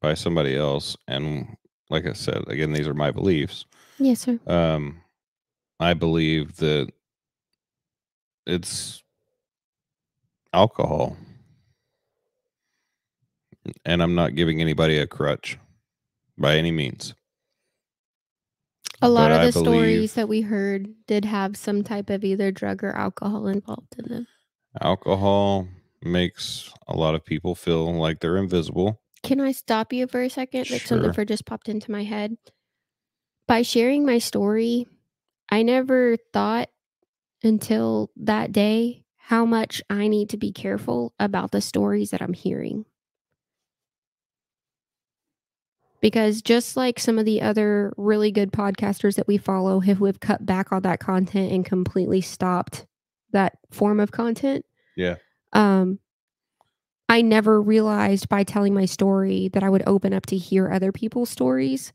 by somebody else. And like I said, again, these are my beliefs. Yes, sir. I believe that it's alcohol. And I'm not giving anybody a crutch by any means. A lot But of I the believe stories that we heard did have some type of either drug or alcohol involved in them. alcohol makes a lot of people feel like they're invisible. Can I stop you for a second? Like something Sure. just popped into my head. By sharing my story, I never thought until that day how much I need to be careful about the stories that I'm hearing. Because just like some of the other really good podcasters that we follow have cut back on that content and completely stopped that form of content. Yeah. I never realized by telling my story that I would open up to hear other people's stories.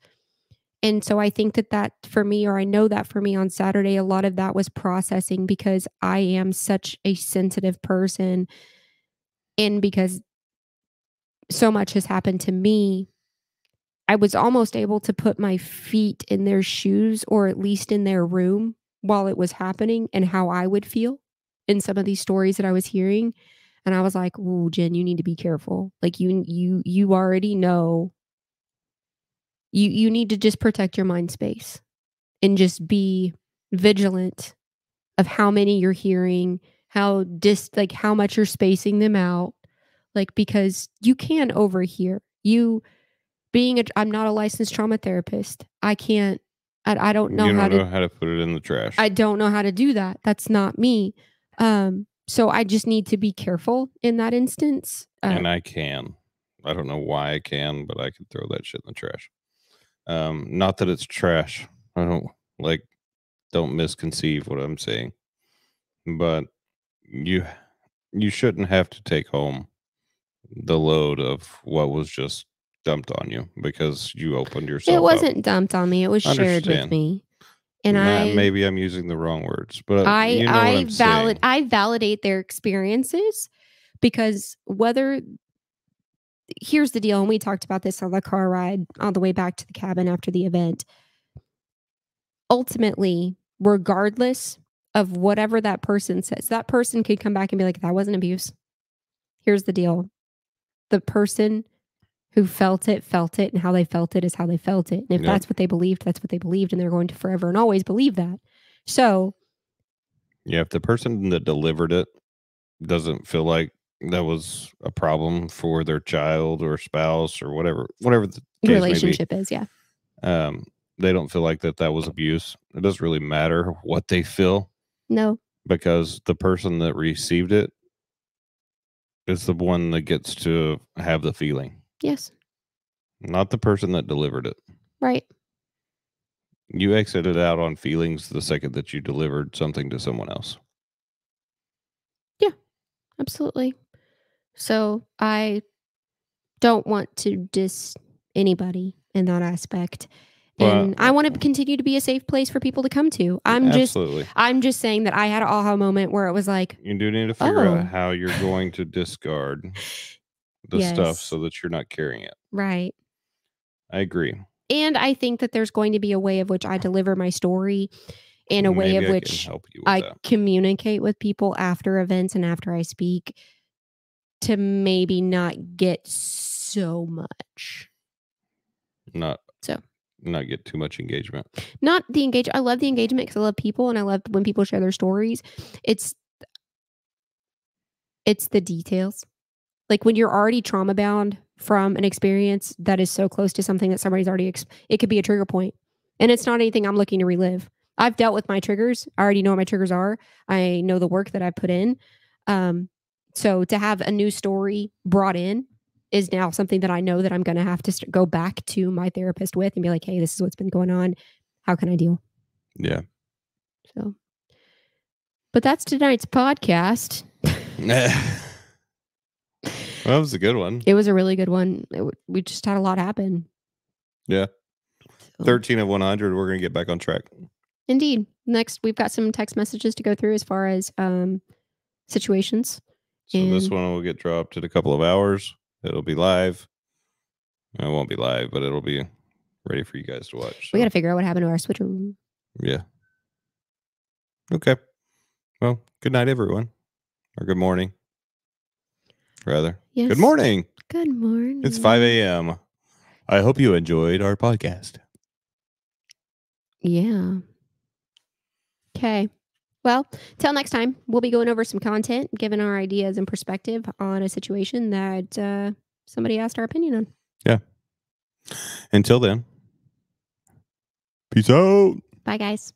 And so I think that for me, or I know that for me on Saturday, a lot of that was processing because I am such a sensitive person. And because so much has happened to me, I was almost able to put my feet in their shoes or at least in their room while it was happening and how I would feel in some of these stories that I was hearing. And I was like, "Ooh, Jen, you need to be careful. Like you already know. You need to just protect your mind space and just be vigilant of how many you're hearing, how much you're spacing them out. Like because you can overhear. I'm not a licensed trauma therapist. I can't I don't know You how don't know to how to put it in the trash. I don't know how to do that. That's not me. So I just need to be careful in that instance. And I can. I don't know why I can, but I can throw that shit in the trash. Not that it's trash. I don't misconceive what I'm saying. But you shouldn't have to take home the load of what was just dumped on you because you opened yourself It up. wasn't dumped on me. It was shared with Understand. me. And maybe I'm using the wrong words, but you know what I'm saying. I validate their experiences because here's the deal, and we talked about this on the car ride on the way back to the cabin after the event. ultimately, regardless of whatever that person says, that person could come back and be like, that wasn't abuse. Here's the deal. The person who felt it, and how they felt it is how they felt it. And if that's what they believed, that's what they believed, and they're going to forever and always believe that. So, yeah, if the person that delivered it doesn't feel like that was a problem for their child or spouse or whatever the case relationship is, yeah. They don't feel like that was abuse. It doesn't really matter what they feel. No. Because the person that received it is the one that gets to have the feeling. Yes. Not the person that delivered it. Right. You exited out on feelings the second that you delivered something to someone else. Yeah, absolutely. So I don't want to diss anybody in that aspect. And I want to continue to be a safe place for people to come to. I'm just saying that I had an aha moment where it was like, you do need to figure out how you're going to discard the stuff so that you're not carrying it. Right. I agree. And I think that there's going to be a way of which I deliver my story in a way of which I communicate with people after events and after I speak to maybe not get so much. Not get too much engagement. Not the engagement. I love the engagement because I love people and I love when people share their stories. It's the details. Like when you're already trauma bound from an experience that is so close to something that somebody's already, it could be a trigger point. And it's not anything I'm looking to relive. I've dealt with my triggers. I already know what my triggers are. I know the work that I put in. So to have a new story brought in is now something that I know that I'm going to have to go back to my therapist with and be like, hey, this is what's been going on. How can I deal? Yeah. So, but that's tonight's podcast. Well, that was a good one. It was a really good one. We just had a lot happen. Yeah. 13 of 100. We're going to get back on track. Indeed. Next, we've got some text messages to go through as far as situations. So this one will get dropped in a couple of hours. It'll be live. It won't be live, but it'll be ready for you guys to watch. So. We got to figure out what happened to our switcher. Yeah. Okay. Well, good night, everyone. Or good morning. Rather. Yes. Good morning. Good morning. It's 5 a.m. I hope you enjoyed our podcast. Yeah. Okay. Well, till next time, we'll be going over some content, giving our ideas and perspective on a situation that somebody asked our opinion on. Yeah. Until then, peace out. Bye, guys.